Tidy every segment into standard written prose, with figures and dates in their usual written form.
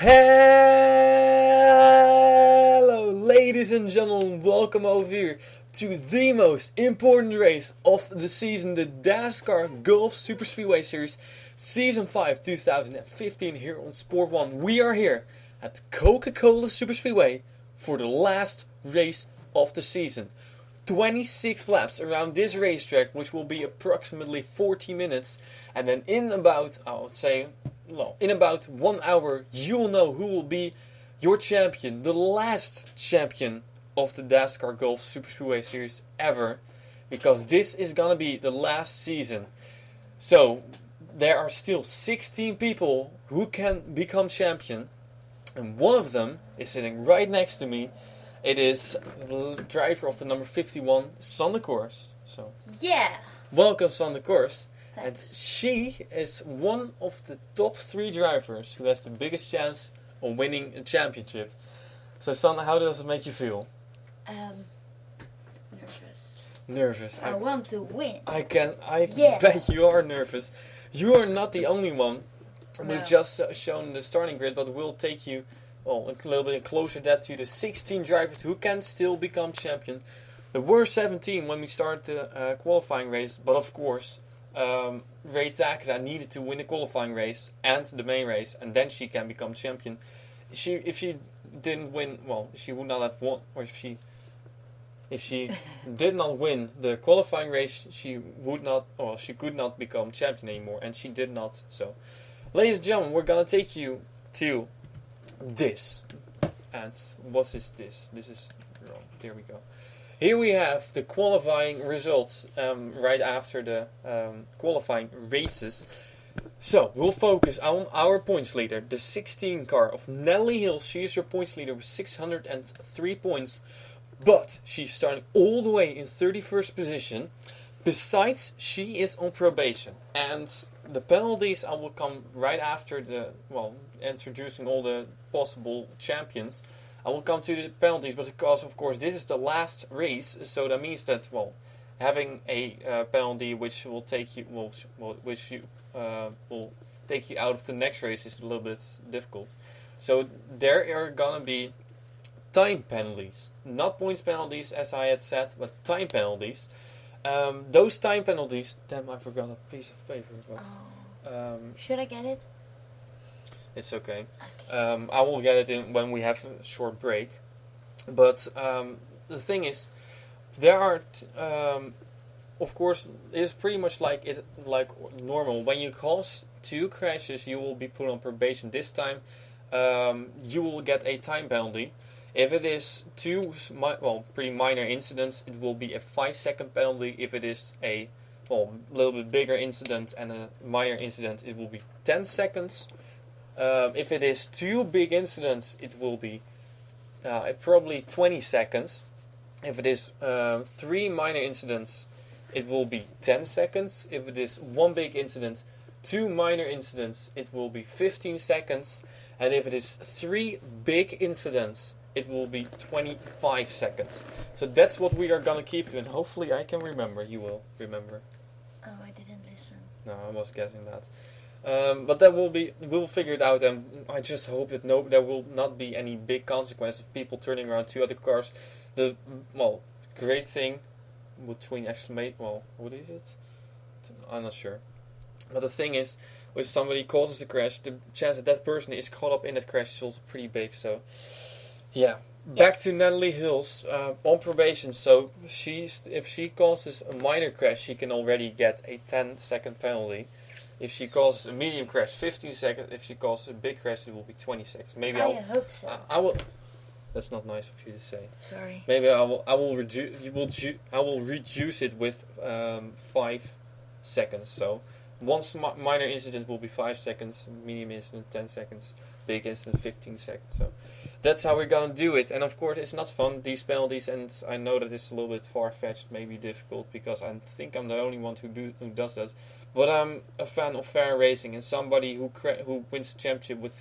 Hello, ladies and gentlemen, welcome over here to the most important race of the season, the Dascar Gulf Super Speedway Series, Season 5, 2015, here on Sport 1. We are here at Coca-Cola Super Speedway for the last race of the season. 26 laps around this racetrack, which will be approximately 40 minutes, and then in about, in about 1 hour, you will know who will be your champion, the last champion of the Dascar Gulf Super Speedway Series ever, because this is gonna be the last season. So there are still 16 people who can become champion, and one of them is sitting right next to me. It is the driver of the number 51, Sander Kors. So yeah, welcome, Sander Kors. thanks. And she is one of the top 3 drivers who has the biggest chance of winning a championship. So Sander, how does it make you feel? Nervous. Nervous. I want to win. I Yeah. bet you are nervous. You are not the only one. No. We've just shown the starting grid, but we'll take you a little bit closer to the 16 drivers who can still become champion. There were 17 when we started the qualifying race, but of course, Ray Takeda needed to win the qualifying race and the main race, and then she can become champion. If she didn't win, well, she would not have won, or if she did not win the qualifying race, she could not become champion anymore, and she did not. So, ladies and gentlemen, we're gonna take you to this. And what is this? This is wrong. There we go. Here we have the qualifying results right after the qualifying races. So, we'll focus on our points leader, the 16 car of Natalie Hills. She is your points leader with 603 points. But she's starting all the way in 31st position. Besides, she is on probation. And the penalties I will come right after introducing all the possible champions. I will come to the penalties, but because of course this is the last race, so that means that having a penalty which will take you will take you out of the next race is a little bit difficult. So there are gonna be time penalties, not points penalties as I had said, but time penalties. Those time penalties. Damn, I forgot a piece of paper. But, Should I get it? it's okay. Okay. I will get it in when we have a short break. But the thing is, there are, of course, it's pretty much like normal. When you cause 2 crashes, you will be put on probation. This time, you will get a time penalty. If it is 2 pretty minor incidents, it will be a 5-second penalty. If it is a little bit bigger incident and a minor incident, it will be 10 seconds. If it is 2 big incidents, it will be probably 20 seconds. If it is 3 minor incidents, it will be 10 seconds. If it is 1 big incident, 2 minor incidents, it will be 15 seconds. And if it is 3 big incidents, it will be 25 seconds. So that's what we are gonna keep to, and hopefully I can remember. You will remember. Oh, I didn't listen. No, I was guessing that. But that we'll figure it out, and I just hope that there will not be any big consequences of people turning around 2 other cars. The great thing between what is it? I'm not sure. But the thing is, if somebody causes a crash, the chance that person is caught up in that crash is also pretty big. So, yeah. Back to Natalie Hills on probation. So if she causes a minor crash, she can already get a 10-second penalty. If she causes a medium crash, 15 seconds. If she causes a big crash, it will be 20 seconds. Maybe I hope so. I will. That's not nice of you to say. Sorry. Maybe I will reduce it with 5 seconds. So one minor incident will be 5 seconds, medium incident 10 seconds, big incident 15 seconds. So that's how we're gonna do it. And of course, it's not fun, these penalties, and I know that it's a little bit far-fetched, maybe difficult, because I think I'm the only one who does that. But I'm a fan of fair racing, and somebody who wins the championship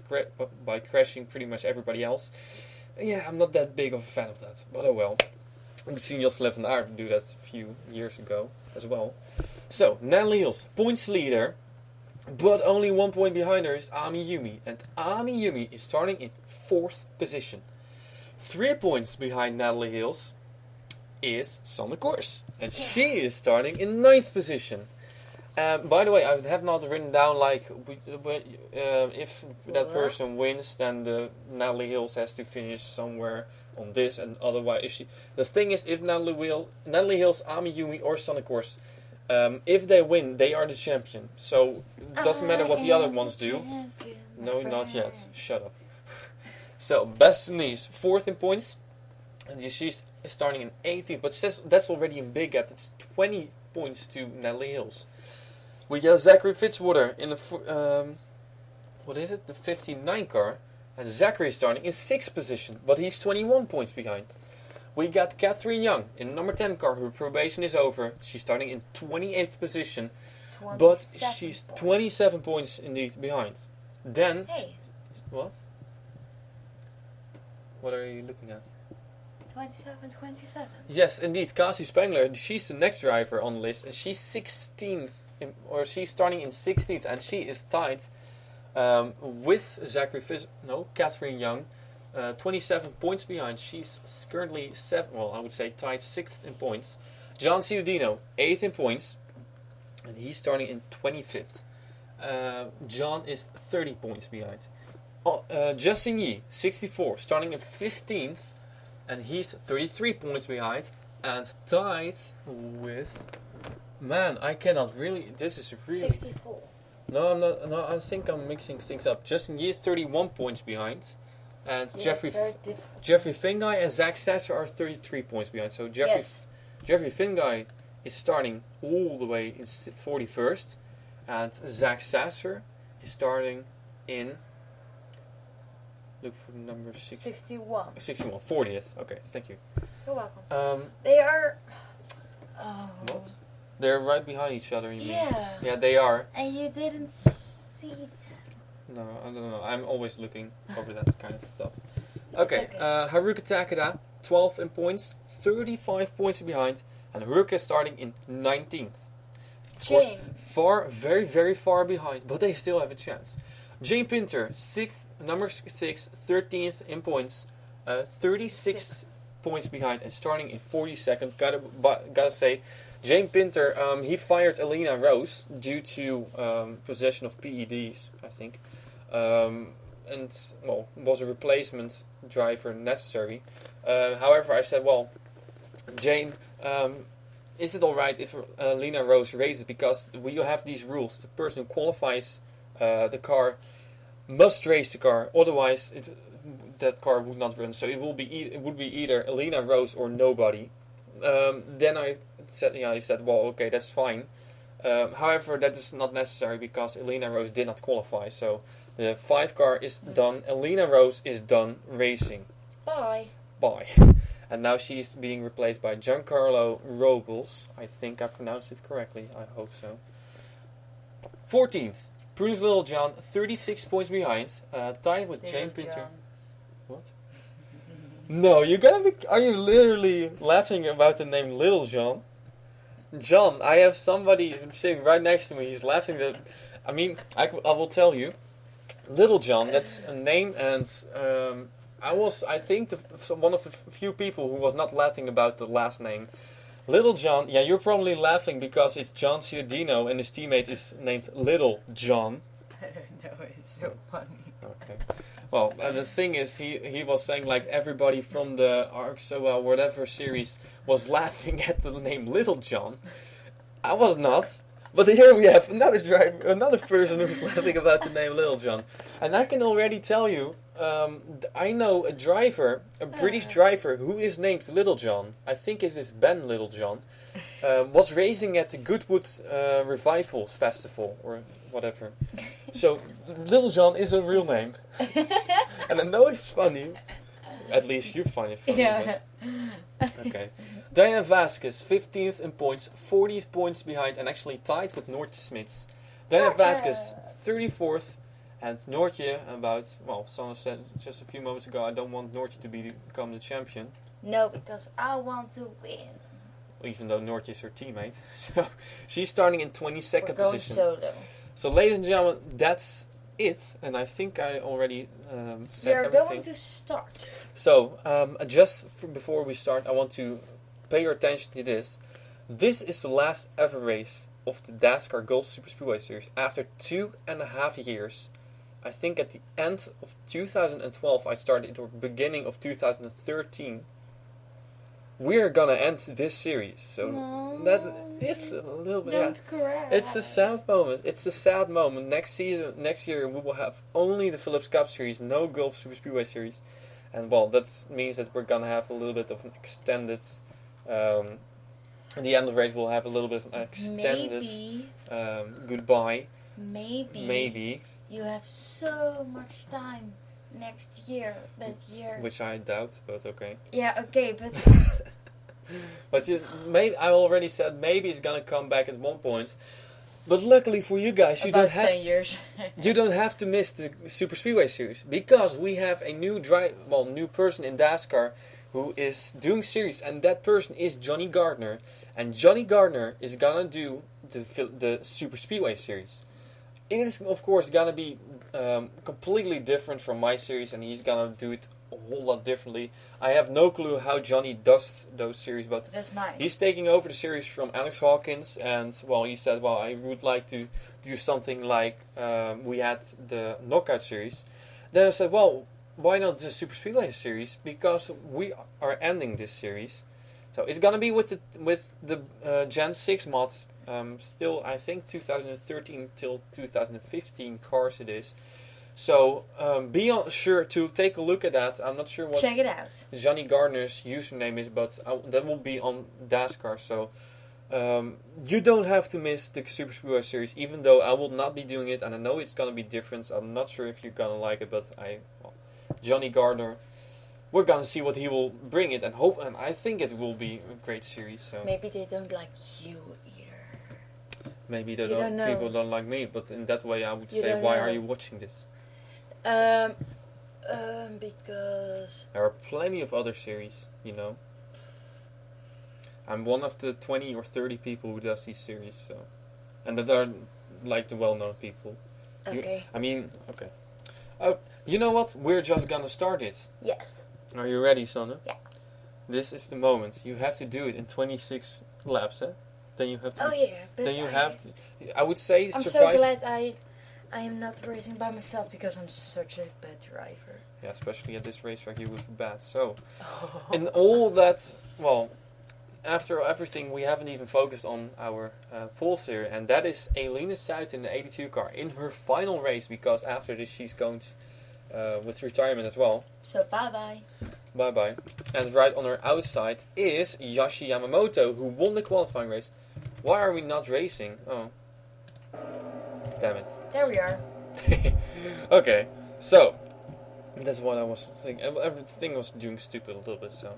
by crashing pretty much everybody else. Yeah, I'm not that big of a fan of that, but oh well. We've seen Jos van Aert do that a few years ago as well. So, Natalie Hills, points leader. But only 1 point behind her is Ami Yumi. And Ami Yumi is starting in 4th position. 3 points behind Natalie Hills is Sonic Course. And she is starting in 9th position. By the way, I have not written down like if that person wins, then Natalie Hills has to finish somewhere on this, and otherwise, if she. The thing is, if Natalie Hills, Ami Yumi, or Sonic Course, if they win, they are the champion. So it doesn't matter what the other ones do. No, not yet. Shut up. So Destiny's 4th in points, and she's starting in 18th, but that's already a big gap. It's 20 points to Natalie Hills. We got Zachary Fitzwater in the the 59 car, and Zachary is starting in 6th position, but he's 21 points behind. We got Catherine Young in the number 10 car, her probation is over. She's starting in 28th position, but she's 27 points indeed behind. Then, what? What are you looking at? 27. Yes, indeed, Cassie Spengler. She's the next driver on the list, and she's 16th, she's starting in 16th, and she is tied with Catherine Young, 27 points behind. She's currently tied 6th in points. John Ciudino, 8th in points, and he's starting in 25th. John is 30 points behind. Justin Yee, 64, starting in 15th. And he's 33 points behind and tied with... Man, I cannot really... This is really... 64. No, I'm not. No, I think I'm mixing things up. Justin Yee is 31 points behind. And Jeffrey Finguy and Zach Sasser are 33 points behind. So Jeffrey Finguy is starting all the way in 41st. And Zach Sasser is starting in... Look for number 61. 40th. Okay, thank you. You're welcome. They are... What? They're right behind each other, you mean? Yeah. Yeah, they are. And you didn't see that. No, I don't know. I'm always looking over that kind of stuff. Okay, Haruka Takeda, 12th in points, 35 points behind. And Haruka is starting in 19th. Of course, very, very far behind, but they still have a chance. Jane Pinter, number 6, 13th in points, 36 points behind and starting in 42nd. Gotta say, Jane Pinter, he fired Alina Rose due to possession of PEDs, I think. Was a replacement driver necessary. However, I said, well, Jane, is it alright if Alina Rose races? Because we have these rules. The person who qualifies the car must race the car, otherwise that car would not run. So it would be either Alina Rose or nobody. Then I said, he said, well, okay, that's fine. However, that is not necessary because Alina Rose did not qualify. So the 5 car is done. Alina Rose is done racing. Bye. And now she's being replaced by Giancarlo Robles. I think I pronounced it correctly. I hope so. 14th. Prudence Littlejohn, 36 points behind, tied with Jane Pinter. What? No, are you literally laughing about the name Littlejohn? John, I have somebody sitting right next to me, he's laughing I will tell you. Littlejohn, that's a name, and I think one of the few people who was not laughing about the last name. Little John, yeah, you're probably laughing because it's John Ciardino and his teammate is named Little John. I don't know, it's so funny. Okay. Well, the thing is, he was saying like everybody from the whatever series was laughing at the name Little John. I was not. But here we have another person who's laughing about the name Little John. And I can already tell you, I know a British driver who is named Little John. I think it is Ben Littlejohn. Was racing at the Goodwood Revivals Festival or whatever. So Little John is a real name. And I know it's funny. At least you find it funny. Yeah. Okay. Diana Vasquez, 15th in points, 40 points behind, and actually tied with Noortje Smits. Diana Vasquez, 34th, and Noortje, Sanne said just a few moments ago, I don't want Noortje to become the champion. No, because I want to win. Even though Noortje is her teammate. So she's starting in 22nd position. Solo. So, ladies and gentlemen, that's it. And I think I already said We are everything. going to start. So, before we start, I want to pay your attention to this. This is the last ever race of the Dascar Golf Super Speedway Series. After 2.5 years, I think at the end of 2012, I started at the beginning of 2013. We're gonna end this series, so that is a little bit. Don't cry. It's a sad moment. It's a sad moment. Next year, we will have only the Phillips Cup Series, no Golf Super Speedway Series, and well, that means that we're gonna have a little bit of an extended. At the end of the race, we'll have a little bit of an extended goodbye. Maybe. You have so much time next year, that year. Which I doubt, but okay. Yeah, okay, but... But maybe I already said maybe it's gonna come back at one point. But luckily for you guys, you don't have 10 years. you don't have to miss the Super Speedway Series because we have a new new person in Dascar who is doing series, and that person is Johnny Gardner, and Johnny Gardner is gonna do the Super Speedway Series. It is of course gonna be completely different from my series, and he's gonna do it a whole lot differently. I have no clue how Johnny does those series, but That's nice. he's taking over the series from Alex Hawkins, and well, he said, well, I would like to do something like we had the Knockout Series. Then I said, well, why not the Super Speedway Series? Because we are ending this series, so it's gonna be with the Gen 6 mods. Still, I think 2013 till 2015 cars it is. So be sure to take a look at that. I'm not sure what Check it out. Johnny Gardner's username is, but that will be on Dascar. So you don't have to miss the Super Speedway Series, even though I will not be doing it, and I know it's gonna be different. I'm not sure if you're gonna like it, but Johnny Gardner, we're gonna see what he will bring it, and I think it will be a great series. So Maybe they don't like you either. maybe don't know. people don't like me, but in that way I would say, don't why know. are you watching this? Because... There are plenty of other series, you know. I'm one of the 20 or 30 people who does these series, so, and that are like the well-known people. Okay. Okay. You know what? We're just gonna start it. Yes. Are you ready, Sanne? Yeah. This is the moment. You have to do it in 26 laps, eh? Then you have to. Oh yeah. But Then you have to. I would say I'm survive. so glad I am not racing by myself because I'm such a bad driver. Yeah, especially at this racetrack, you would be bad. So, in all that, well, after everything, we haven't even focused on our polls here, and that is Eline Suit in the 82 car in her final race, because after this she's going to, with retirement as well. So bye bye. Bye bye. And right on her outside is Yoshi Yamamoto, who won the qualifying race. Why are we not racing? Oh. Damn it. There we are. Okay, so that's what I was thinking. Everything was doing stupid a little bit. So,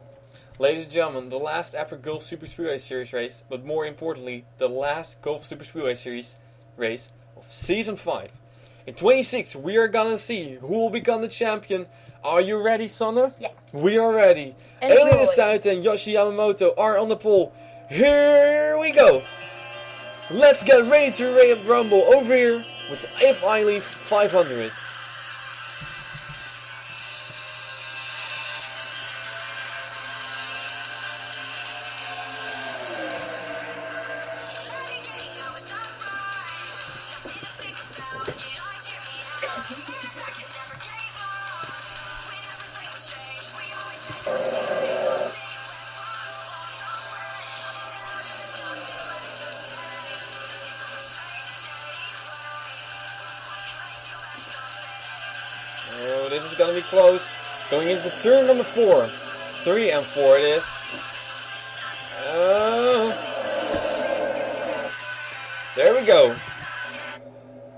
ladies and gentlemen, the last ever Golf Super Speedway Series race, but more importantly, the last Golf Super Speedway Series race of Season 5. In 26, we are gonna see who will become the champion. Are you ready, Sanne? Yeah. We are ready. Enjoy. Eline Suit and Yoshi Yamamoto are on the pole. Here we go. Let's get ready to rumble over here with the If I Leave 500s. Oh, this is gonna be close. Going into turn number 4. 3 and 4 it is. There we go.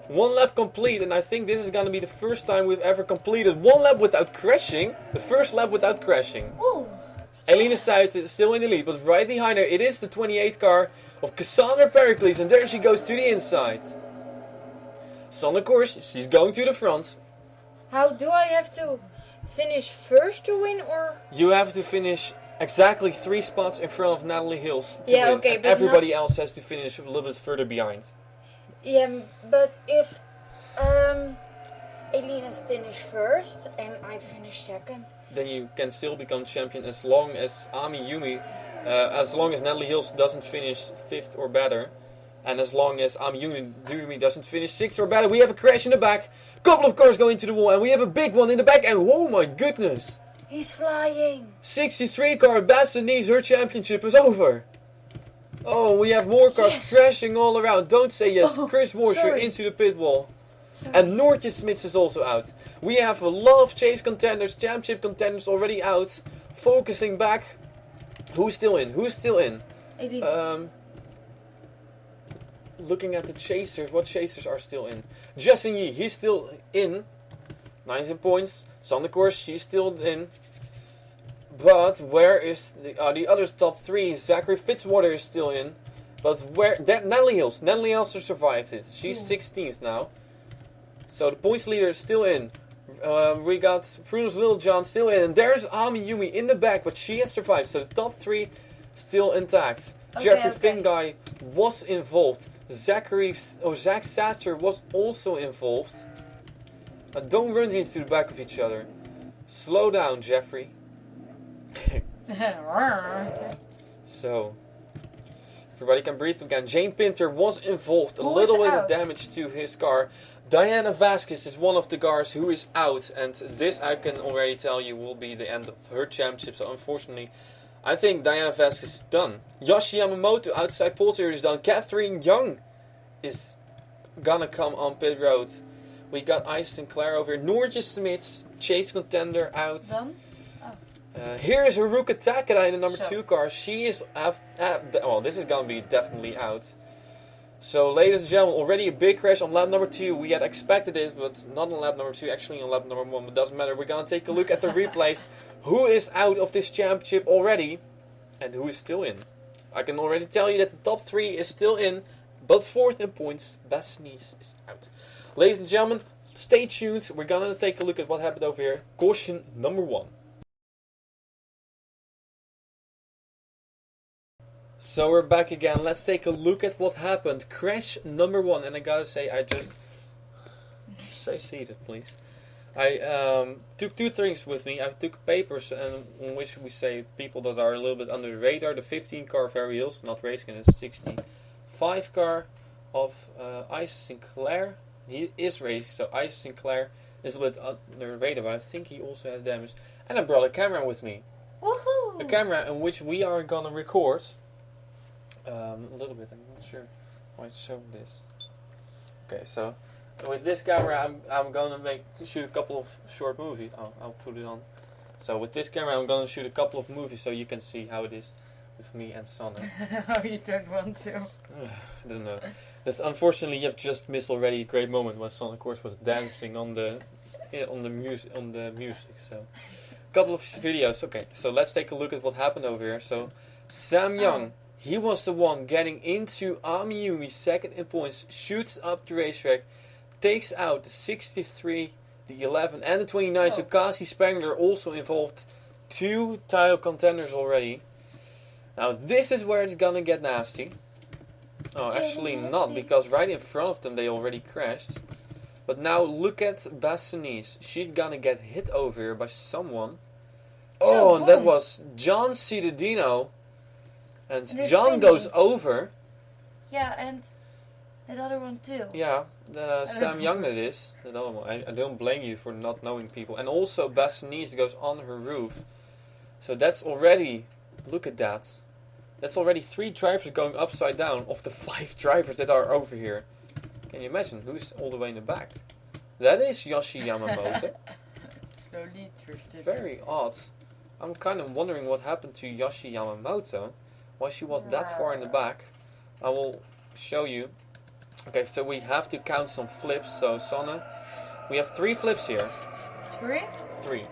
One lap complete, and I think this is gonna be the first time we've ever completed one lap without crashing. The first lap without crashing. Ooh. Eline Suit is still in the lead, but right behind her it is the 28th car of Cassandra Pericles, and there she goes to the inside. Sanne, of course, she's going to the front. How do I have to finish first to win, or? You have to finish exactly 3 spots in front of Natalie Hills to Yeah, win, okay, and but everybody not- else has to finish a little bit further behind. Yeah, but if Elena finished first and I finished second, then you can still become champion as long as Ami Yumi, as long as Natalie Hills doesn't finish 5th or better, and as long as Ami Yumi doesn't finish 6th or better. We have a crash in the back, couple of cars going to the wall, and we have a big one in the back, and oh my goodness! he's flying. 63 car, Bassanese, her championship is over. Oh, we have more cars crashing all around. Don't say yes. Chris Washer into the pit wall. Sorry. And Noortje Smits is also out. We have a lot of chase contenders, championship contenders already out. Focusing back. Who's still in? Who's still in? Looking at the chasers. What chasers are still in? Justin Yee, he's still in. 19 points. Sander Kors, she's still in. But where is the other top 3? Zachary Fitzwater is still in. But where... Natalie Hills. Natalie Hills survived it. She's 16th now. So the points leader is still in. We got Prudence Littlejohn still in. And there's Ami Yumi in the back, but she has survived. So the top 3 still intact. Jeffrey Finguy was involved. Zach Sasser was also involved. Don't run into the back of each other. Slow down, Jeffrey. So everybody can breathe again. Jane Pinter was involved. A little bit of damage to his car. Diana Vasquez is one of the cars who is out, and this I can already tell you will be the end of her championship. So unfortunately, I think Diana Vasquez is done. Yoshi Yamamoto outside pole series is done. Catherine Young is gonna come on pit road. We got Ice Sinclair over here. Noortje Smits, chase contender out. Done? Here is Haruka Takada in the number 2 car. She is... well, this is gonna be definitely out. So, ladies and gentlemen, already a big crash on lap number 2. We had expected it, but not on lap number 2, actually on lap number 1. But doesn't matter. We're gonna take a look at the replays. Who is out of this championship already? And who is still in? I can already tell you that the top 3 is still in. But 4th in points, Bassanese is out. Ladies and gentlemen, stay tuned. We're gonna take a look at what happened over here. Caution number 1. So we're back again. Let's take a look at what happened. Crash number 1. And I gotta say, stay seated, please. I took 2 things with me. I took papers in which we say people that are a little bit under the radar. The 15 car of Harry Hills, not racing, and the 65 car of Ice Sinclair. He is racing, so Ice Sinclair is a bit under the radar, but I think he also has damage. And I brought a camera with me. Woohoo! A camera in which we are gonna record. A little bit, I'm not sure how I show this. Okay, so with this camera I'm gonna shoot a couple of short movies. I'll put it on. So with this camera I'm gonna shoot a couple of movies so you can see how it is with me and Sanne. Oh, you don't want to. I don't know. Unfortunately, you've just missed already a great moment when Sanne, of course, was dancing on the music. So a couple of videos. Okay, so let's take a look at what happened over here. So Sam Young. He was the one getting into Ami Yumi, 2nd in points, shoots up the racetrack, takes out the 63, the 11, and the 29. So Kasi Spangler also involved. 2 title contenders already. Now this is where it's gonna get nasty. Oh, actually not, because right in front of them they already crashed. But now look at Bassanese. She's gonna get hit over here by someone. Oh, and that was John Cittadino. And John goes over. Yeah, and that other one too. Yeah, Sam Young that is. That other one. I don't blame you for not knowing people. And also Bassanese goes on her roof. So that's already... Look at that. That's already 3 drivers going upside down of the 5 drivers that are over here. Can you imagine who's all the way in the back? That is Yoshi Yamamoto. Slowly drifted. Very odd. I'm kind of wondering what happened to Yoshi Yamamoto. Why she was that far in the back. I will show you. Okay, so we have to count some flips. So Sanne, we have 3 flips here. 3? 3.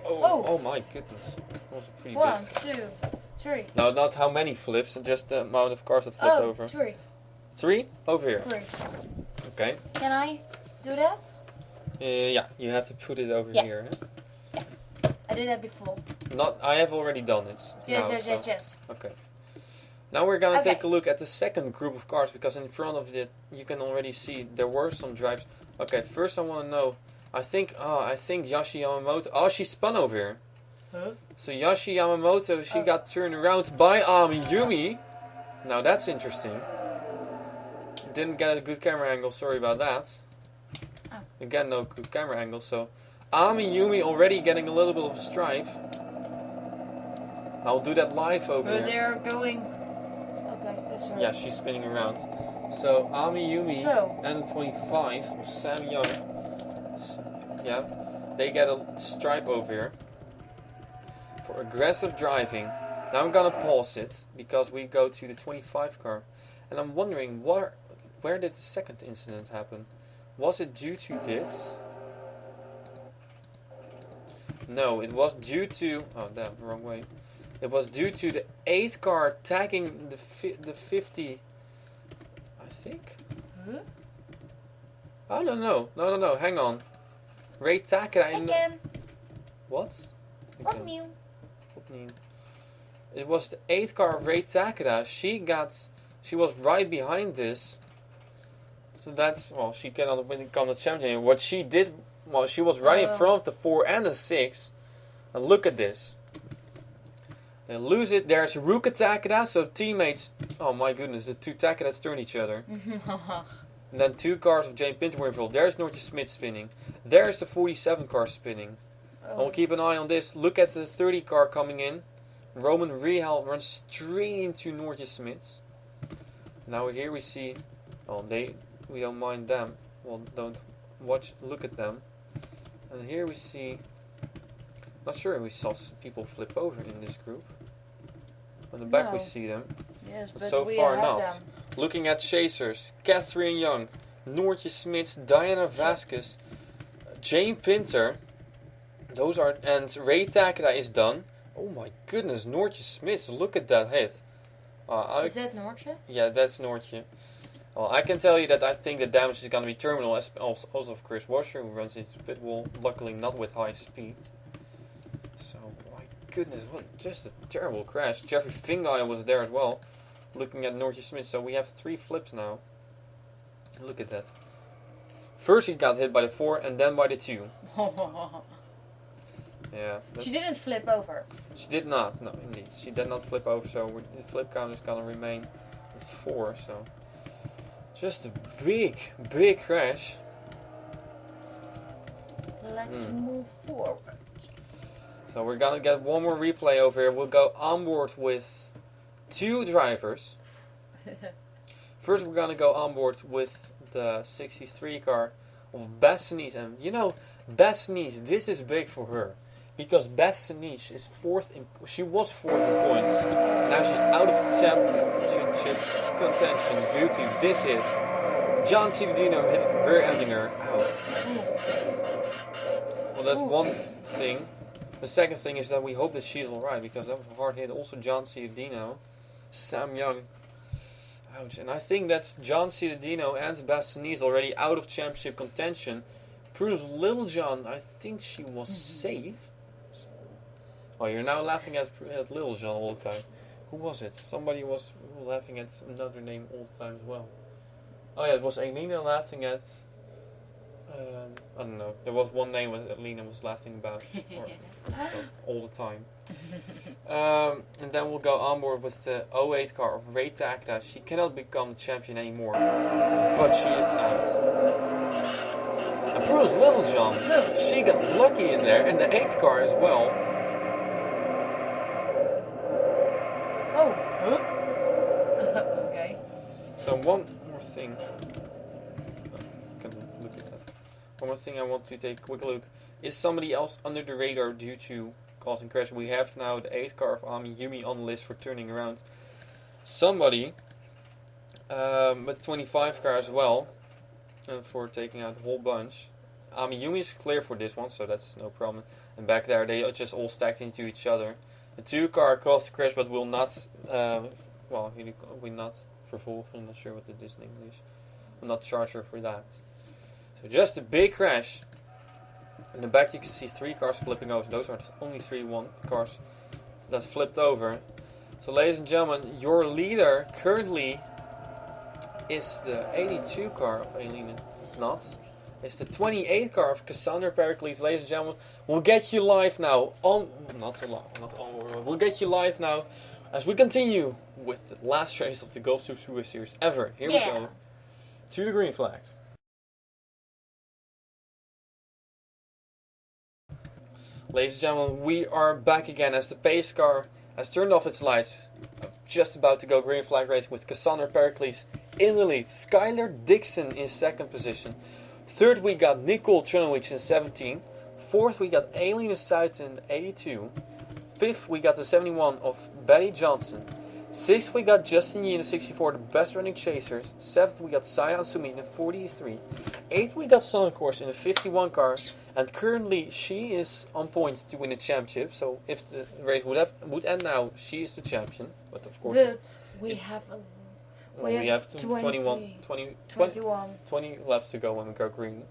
Oh my goodness. That was pretty big. 1, 2, 3. No, not how many flips, just the amount of cars that flipped over. 3. 3? Over here. 3. Okay. Can I do that? Yeah, you have to put it over here. Huh? I did that before. I have already done it. Yes. Okay. Now we're gonna Okay. take a look at the second group of cars, because in front of it you can already see there were some drives. Okay, first I want to know. I think Yashi Yamamoto. Oh, she spun over here. Huh? So Yashi Yamamoto, she got turned around by Yumi. Now that's interesting. Didn't get a good camera angle. Sorry about that. Oh. Again, no good camera angle. So Yumi already getting a little bit of a stripe. I'll do that live over But here. they're going. Okay, that's right. Yeah, she's spinning around. So Yumi So. and the 25 of Sam Young. Yeah, they get a stripe over here for aggressive driving. Now I'm gonna pause it because we go to the 25 car, and I'm wondering where did the second incident happen? Was it due to this? No, it was due to wrong way. It was due to the 8th car tagging the 50. I think. Huh? I don't know. No. Hang on. Ray Takeda in Again. what? What Okay. new? Opnieuw. It was the 8th car of Ray Takeda. She was right behind this. So that's, well, she cannot become the champion. What she did, well, she was right in front of the 4 and the 6. And look at this. They lose it. There's Ruka Takeda. So teammates, oh my goodness, the two Takedas turn each other. And then 2 cars of Jane Pinto were involved. There's Nortje Smit spinning. There's the 47 car spinning. And we'll keep an eye on this. Look at the 30 car coming in. Roman Rehal runs straight into Nortje Smit. Now here we see, oh, we don't mind them. Well, don't look at them. And here we see, not sure if we saw people flip over in this group. On the back we No. see them. Yes, but So we far have not. them. Looking at chasers, Catherine Young, Noortje Smits, Diana Vasquez, Jane Pinter, those are, and Ray Takeda is done. Oh my goodness, Noortje Smits, look at that hit. Is that Noortje? Yeah, that's Noortje. Well, I can tell you that I think the damage is going to be terminal, as also of Chris Washer, who runs into the pit wall, luckily not with high speed. So, my goodness, what just a terrible crash. Jeffrey Fingai was there as well, looking at Noortje Smith. So we have 3 flips now. Look at that. First he got hit by the 4 and then by the 2. Yeah. She didn't flip over. She did not. No, indeed. She did not flip over, so the flip count is going to remain at 4. So just a big crash. Let's move forward. So we're going to get one more replay over here. We'll go on board with 2 drivers. First we're going to go on board with the 63 car of Beth Sneeze. And you know, Beth Sneeze, this is big for her. Because Beth Sneeze is she was 4th in points. Now she's out of championship contention due to this hit. John Ciudino rear-ending her. Ow. Well, that's one thing. The second thing is that we hope that she's alright, because that was a hard hit. Also John Ciudino, Sam Young. Ouch. And I think that's John Ciudino and Beth Sneeze already out of championship contention. Proves Little John, I think she was safe. Oh, you're now laughing at Little John all the time. Who was it? Somebody was laughing at another name all the time as well. Oh yeah, it was Elena laughing at... I don't know. There was one name that Elena was laughing about all the time. And then we'll go on board with the 08 car of Ray Takeda. She cannot become the champion anymore, but she is out. And Bruce Littlejohn, she got lucky in there, and the 8th car as well. Oh, huh? Okay. So one more thing. Can look at that. One more thing I want to take a quick look. Is somebody else under the radar due to causing crash? We have now the 8th car of Yumi on the list for turning around. Somebody, with 25 car as well, for taking out the whole bunch. Yumi is clear for this one, so that's no problem. And back there, they are just all stacked into each other. The 2 car caused the crash, but will not, will not vervolgen. I'm not sure what it is in English. Will not charge her for that. So just a big crash. In the back you can see 3 cars flipping over. Those are only 3 cars that flipped over. So ladies and gentlemen, your leader currently is the 82 car of Aileen Knott. It's the 28 car of Cassandra Pericles. Ladies and gentlemen, we'll get you live now on... Not on... We'll get you live now as we continue with the last race of the Golf Super Series ever. Here we go. To the green flag. Ladies and gentlemen, we are back again as the pace car has turned off its lights. Just about to go green flag racing with Cassandra Pericles in the lead. Skylar Dixon in second position. Third we got Nicole Trunowich in 17. Fourth we got Aileen South in 82. Fifth we got the 71 of Betty Johnson. Sixth we got Justin Yee in the 64, the best running chasers. Seventh we got Saya Sumi in the 43. Eighth we got Sonnecourse in the 51 car. And currently she is on points to win the championship. So if the race would end now, she is the champion. But of course... But we have... we have 20 laps to go when we go green.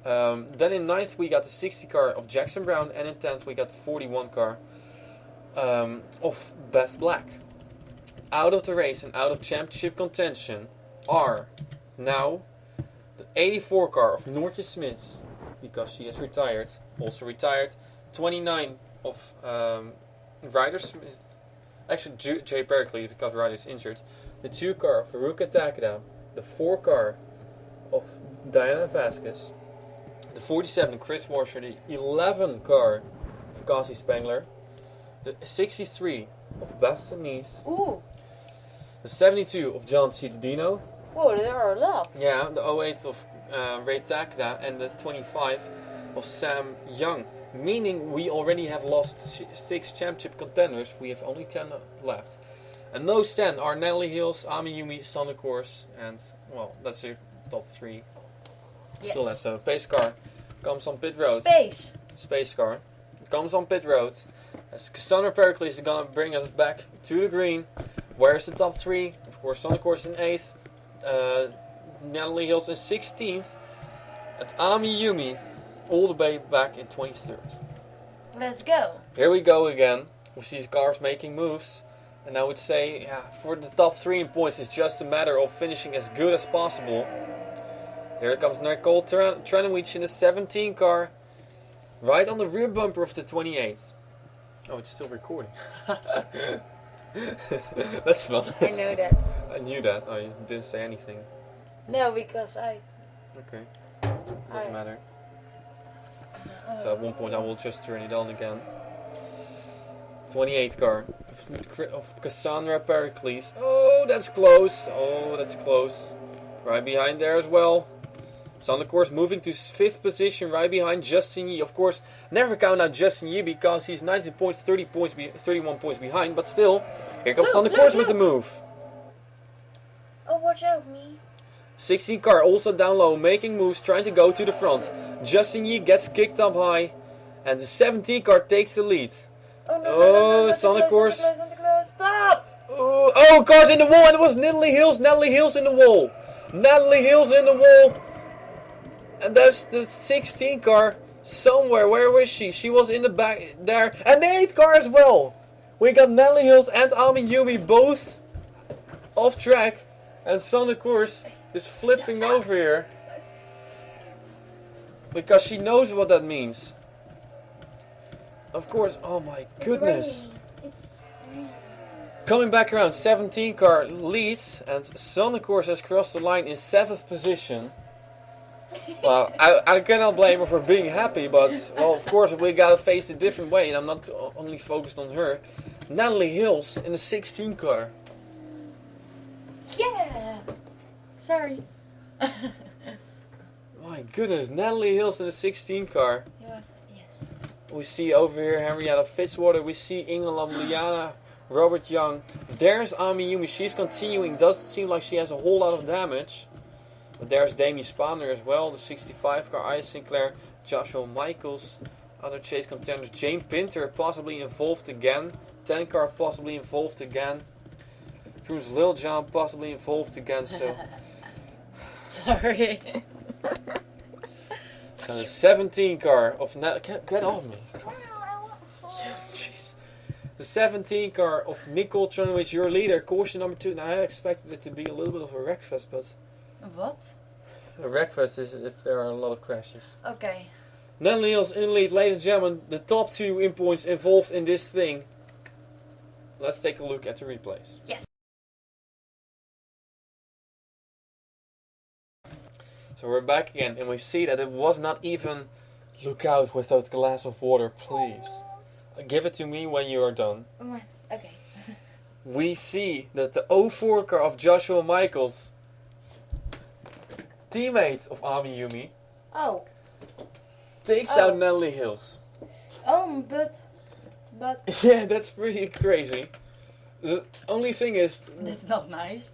Then in 9th we got the 60 car of Jackson Brown. And in 10th we got the 41 car of Beth Black. Out of the race and out of championship contention are now the 84 car of Noortje Smits, because she has retired. Also retired. 29 of Ryder Smith. Actually, Jay Pericles, because Ryder is injured. The 2 car of Haruka Takeda. The 4 car of Diana Vasquez. The 47 Chris Washer. The 11 car of Cassie Spangler. The 63 of Basta Nice. Ooh. The 72 of John Cittadino. Whoa, there are a lot. Yeah, the 08 of Ray Takeda and the 25 of Sam Young. Meaning we already have lost 6 championship contenders. We have only 10 left. And those 10 are Natalie Hills, Ami Yumi, Sonnecourse, and, well, that's your top 3. Yes. Still left. So, pace car comes on pit road. Space car comes on pit road. As Cassandra Pericles is going to bring us back to the green. Where's the top 3? Of course, Sonnecourse in 8th. Natalie Hills in 16th. And Ami Yumi all the way back in 23rd. Let's go. Here we go again. We see cars making moves. And I would say, yeah, for the top 3 in points, it's just a matter of finishing as good as possible. Here comes Nicole Trenowich in the 17 car. Right on the rear bumper of the 28. Oh, it's still recording. That's fun. I know that. I knew that. Oh, you didn't say anything. No, because I... Okay. Doesn't matter. So at one point I will just turn it on again. 28th car of Cassandra Pericles. Oh, that's close. Oh, that's close. Right behind there as well. Sonnecourse moving to 5th position, right behind Justin Yee. Of course, never count out Justin Yee because he's 19 points, 31 points behind. But still, here comes Sonnecourse with the move. Oh, watch out, me. 16 car also down low, making moves, trying to go to the front. Justin Yee gets kicked up high, and the 17 car takes the lead. Oh, no, Sonnecourse. Stop! Oh, cars in the wall, and it was Natalie Hills in the wall. Natalie Hills in the wall. And that's the 16 car somewhere. Where was she? She was in the back there. And the 8 car as well. We got Natalie Hills and Ami Yumi both off track. And Sonnecourse is flipping over here. Because she knows what that means. Of course. Oh my goodness. It's raining. Coming back around, 17 car leads. And Sonnecourse has crossed the line in 7th position. Well, I cannot blame her for being happy, but, well, of course, we gotta face it a different way, and I'm not only focused on her. Natalie Hills in the 16 car. Yeah! Sorry. My goodness, Natalie Hills in the 16 car. Yes. We see over here Henrietta Fitzwater, we see Ingela Liana, Robert Young. There's Ami Yumi, she's continuing, doesn't seem like she has a whole lot of damage. But there's Damie Spander as well, the 65 car, Ice Sinclair, Joshua Michaels, other chase contenders, Jane Pinter possibly involved again, 10 car possibly involved again, Cruz Lil John possibly involved again, so... Sorry. So the 17 car of... Get off me. Jeez. The 17 car of Nicole Trunowicz, your leader, caution number 2. Now I expected it to be a little bit of a wreckfest, but What? a wreckfest is if there are a lot of crashes. Okay. Natalie Hills in the lead, ladies and gentlemen. The top 2 in points involved in this thing. Let's take a look at the replays. Yes. So we're back again, and we see that it was not even look out with that glass of water, please. Give it to me when you are done. Okay. We see that the 04 car of Joshua Michaels, teammate of Ami Yumi, Oh. takes Oh. out Natalie Hills. But. Yeah, that's pretty crazy. The only thing is, That's not nice.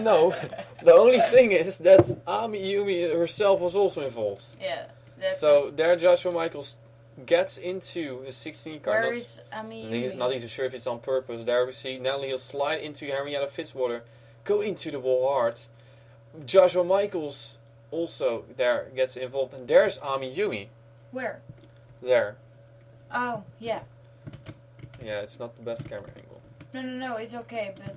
no, the only thing is that Ami Yumi herself was also involved. Yeah. That's So there Joshua Michaels gets into the 16 car. Where is He's not even sure if it's on purpose. There we see Natalie Hills slide into Henrietta Fitzwater, go into the wall hard. Joshua Michaels also there gets involved, and there's Ami Yumi. Where? There. Oh, yeah. Yeah, it's not the best camera angle. No, it's okay, but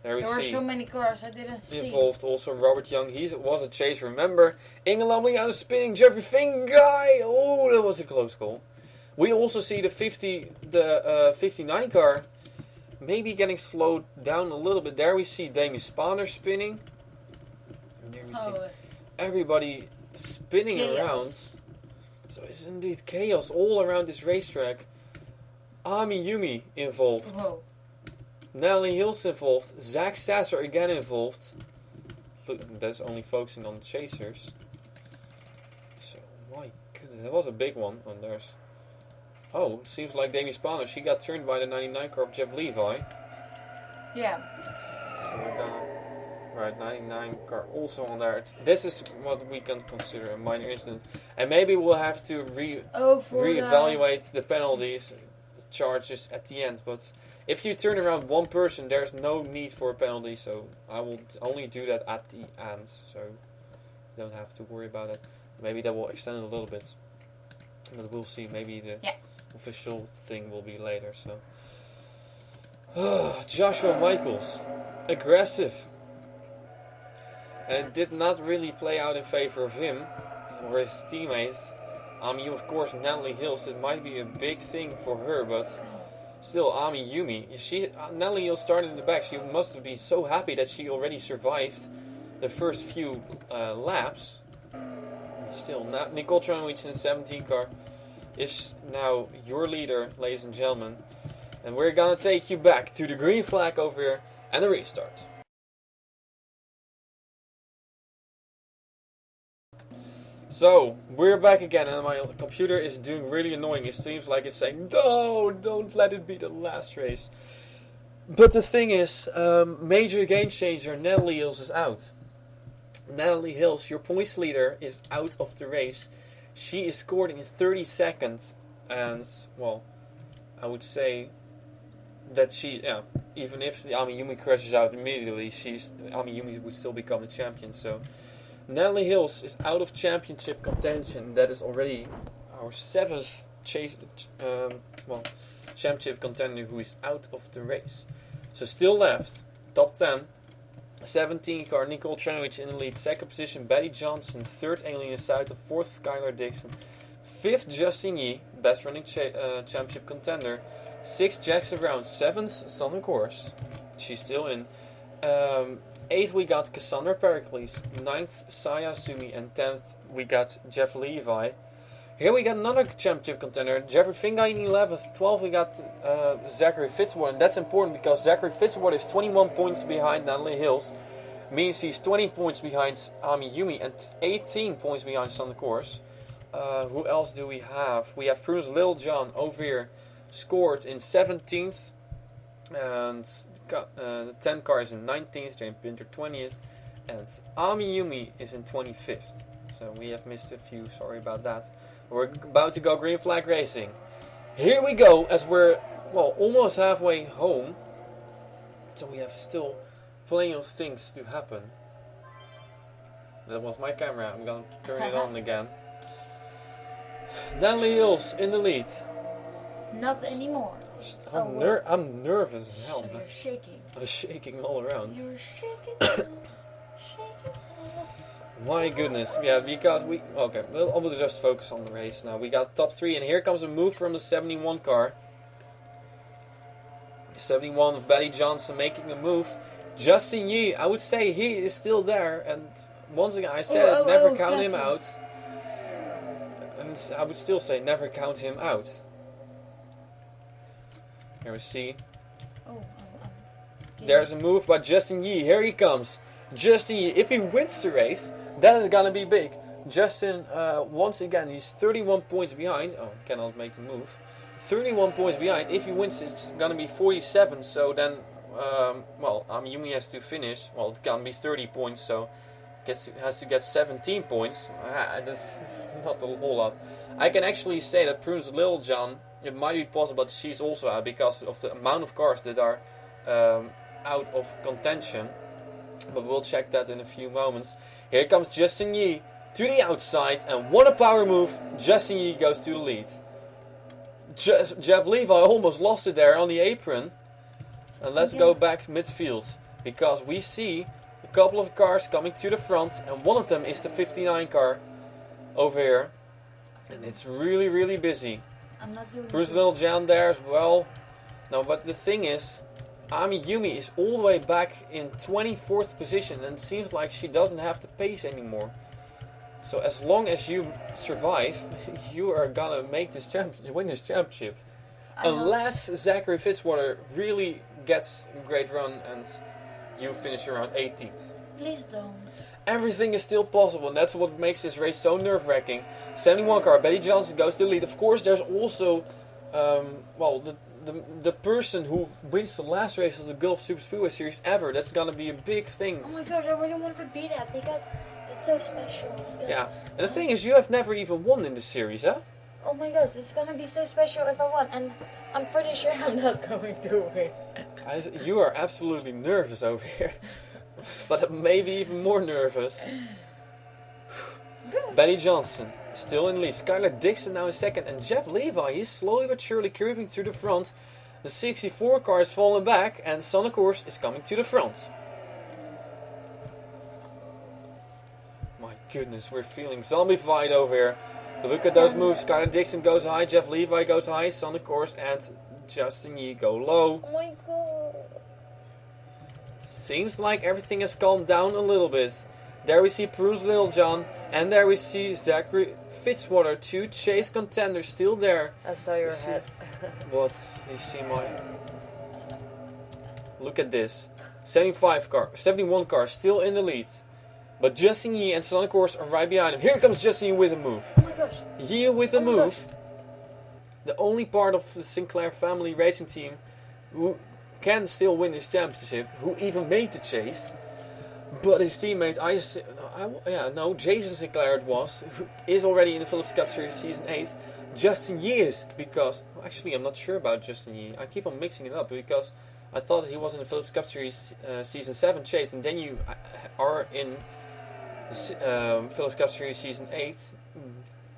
There we there were see so many cars I didn't see. involved also Robert Young. He was a chase, remember? Inge Lamley on the spinning Jeffrey Fink guy. Oh, that was a close call. We also see the 59 car maybe getting slowed down a little bit. There we see Damien Spanner spinning. And there we see everybody spinning Chaos. around. So it's indeed chaos all around this racetrack. Ami Yumi involved. Whoa. Natalie Hills involved. Zach Sasser again involved. Look, that's only focusing on the chasers. So, my goodness, that was a big one. And there's... Oh, it seems like Damien Spanner. She got turned by the 99 car of Jeff Levi. Yeah. So we're gonna... Right, 99 car also on there. This is what we can consider a minor incident. And maybe we'll have to reevaluate the penalties charges at the end. But if you turn around one person, there's no need for a penalty. So I will only do that at the end. So you don't have to worry about it. Maybe that will extend it a little bit. But we'll see. Maybe the official thing will be later. So Joshua Michaels. Aggressive. And it did not really play out in favor of him or his teammates. Ami, of course, Natalie Hills, it might be a big thing for her, but still, Ami Yumi, Natalie Hills started in the back. She must have been so happy that she already survived the first few laps. Still, Nicole Trunowicz in the 17 car is now your leader, ladies and gentlemen. And we're gonna take you back to the green flag over here and the restart. So, we're back again, and my computer is doing really annoying. It seems like it's saying, no, don't let it be the last race. But the thing is, major game changer, Natalie Hills is out. Natalie Hills, your points leader, is out of the race. She is scored in 30 seconds, and, well, I would say that she, even if Ami Yumi crashes out immediately, Ami Yumi would still become the champion, so... Natalie Hills is out of championship contention. That is already our 7th championship contender who is out of the race. So still left, top 10, 17 car Nicole Trunowicz in the lead, 2nd position Betty Johnson, 3rd Alien South, 4th Skylar Dixon, 5th Justin Yee, best running championship contender, 6th Jackson Brown, 7th Summer Course, she's still in. 8th we got Cassandra Pericles, 9th Saya Sumi, and 10th we got Jeff Levi. Here we got another championship contender, Jeffrey Finga in 11th, 12th we got Zachary Fitzwater, and that's important because Zachary Fitzwater is 21 points behind Natalie Hills, means he's 20 points behind Ami Yumi and 18 points behind Sun Course. Who else do we have? We have Prudence Lil John over here, scored in 17th, and the 10 car is in 19th, James Pinter 20th, and Ami Yumi is in 25th. So we have missed a few, sorry about that. We're about to go green flag racing. Here we go, as we're, well, almost halfway home. So we have still plenty of things to happen. That was my camera, I'm gonna turn it on again. Natalie Hills in the lead. Not anymore. I'm nervous as hell, So man. you're shaking. I'm shaking all around. You're shaking. Shaking. My goodness, yeah, because we'll just focus on the race now. We got top 3, and here comes a move from the 71 car. 71 of Betty Johnson making a move. Justin Yee, I would say he is still there, and once again I said never count him out. And I would still say never count him out. Here we see. There's a move by Justin Yee. Here he comes. Justin Yee, if he wins the race, that is gonna be big. Justin, once again, he's 31 points behind. Oh, cannot make the move. 31 points behind. If he wins, it's gonna be 47. So then, Yumi has to finish. Well, it can be 30 points. So has to get 17 points. That's not a whole lot. I can actually say that Prunes Littlejohn, it might be possible that she's also out because of the amount of cars that are out of contention. But we'll check that in a few moments. Here comes Justin Yee to the outside, and what a power move. Justin Yee goes to the lead. Jeff Levi almost lost it there on the apron. And let's go back midfield, because we see a couple of cars coming to the front, and one of them is the 59 car over here. And it's really, really busy. I'm not doing Bruce Littlejohn there as well. No, but the thing is, Ami Yumi is all the way back in 24th position, and it seems like she doesn't have the pace anymore. So as long as you survive, you are gonna make this win this championship. Unless Zachary Fitzwater really gets a great run and you finish around 18th. Please don't. Everything is still possible, and that's what makes this race so nerve-wracking. 71 car, Betty Johnson goes to the lead. Of course, there's also, the person who wins the last race of the Gulf Super Speedway Series ever. That's gonna be a big thing. Oh my gosh, I really want to be that because it's so special. Yeah, and the thing is, you have never even won in the series, huh? Oh my gosh, it's gonna be so special if I won, and I'm pretty sure I'm not going to win. You are absolutely nervous over here, but maybe even more nervous. Betty Johnson still in the lead. Skylar Dixon now in second, and Jeff Levi, he's slowly but surely creeping to the front. The 64 car is falling back, and Sonic Course is coming to the front. My goodness, we're feeling zombified over here. Look at those moves. Skylar Dixon goes high, Jeff Levi goes high, Sonic Course and Justin Yee go low. Oh my god. Seems like everything has calmed down a little bit. There we see Bruce Littlejohn, and there we see Zachary Fitzwater, 2 chase contenders still there. I saw your head. What? You see my... Look at this. 71 car still in the lead. But Justin Yee and Sonic Course are right behind him. Here comes Justin Yee with a move. Oh my gosh. Yee with a move. The only part of the Sinclair family racing team who can still win this championship, who even made the chase. But his teammate, Jason Sinclair it was, who is already in the Phillips Cup Series Season 8. Justin Yee is, because... Actually, I'm not sure about Justin Yee. I keep on mixing it up, because I thought he was in the Phillips Cup Series Season 7 chase, and then you are in the Phillips Cup Series Season 8.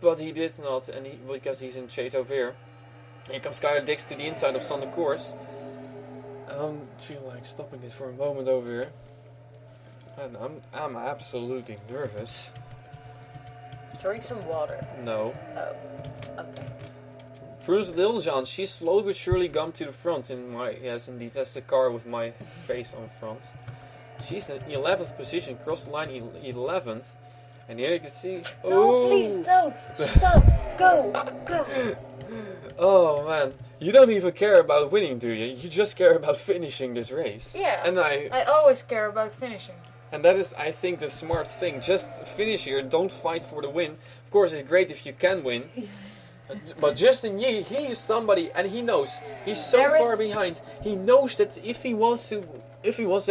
But he did not, and because he's in chase over here. Here comes Skylar Dixon to the inside of Sonic Course. I feel like stopping it for a moment over here. And I'm absolutely nervous. Drink some water. No. Oh, okay. Bruce Littlejohn, she's slowly but surely come to the front in my... Yes, indeed, that's the car with my face on front. She's in 11th position, cross the line 11th. And here you can see... No, please don't! Stop! Go! Oh, man. You don't even care about winning, do you? You just care about finishing this race. Yeah, and I always care about finishing. And that is, I think, the smart thing. Just finish here, don't fight for the win. Of course, it's great if you can win. But Justin Yee, he is somebody, and he knows. He's so far behind. He knows that if he wants to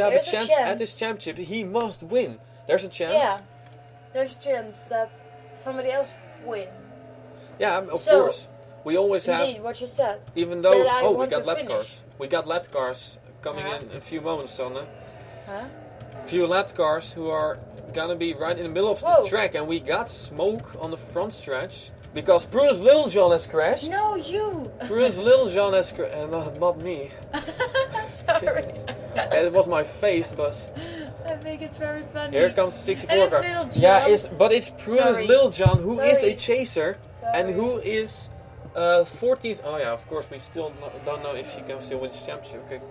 have a chance at this championship, he must win. There's a chance. Yeah, there's a chance that somebody else win. Yeah, of course. We always have. What you said. Even though, we got lap cars. We got lap cars coming in a few moments, Sanne. Huh? Few lap cars who are gonna be right in the middle of the track, and we got smoke on the front stretch. Because Prudence Littlejohn has crashed. No, you. Prudence Littlejohn has crashed. Not me. Sorry. It was my face, but I think it's very funny. here comes the 64 And it's car. Littlejohn. Yeah, but it's Prudence Sorry. Littlejohn who is Sorry. a chaser and who is 14th. Oh yeah, of course we still don't know if she can still win this championship. Okay,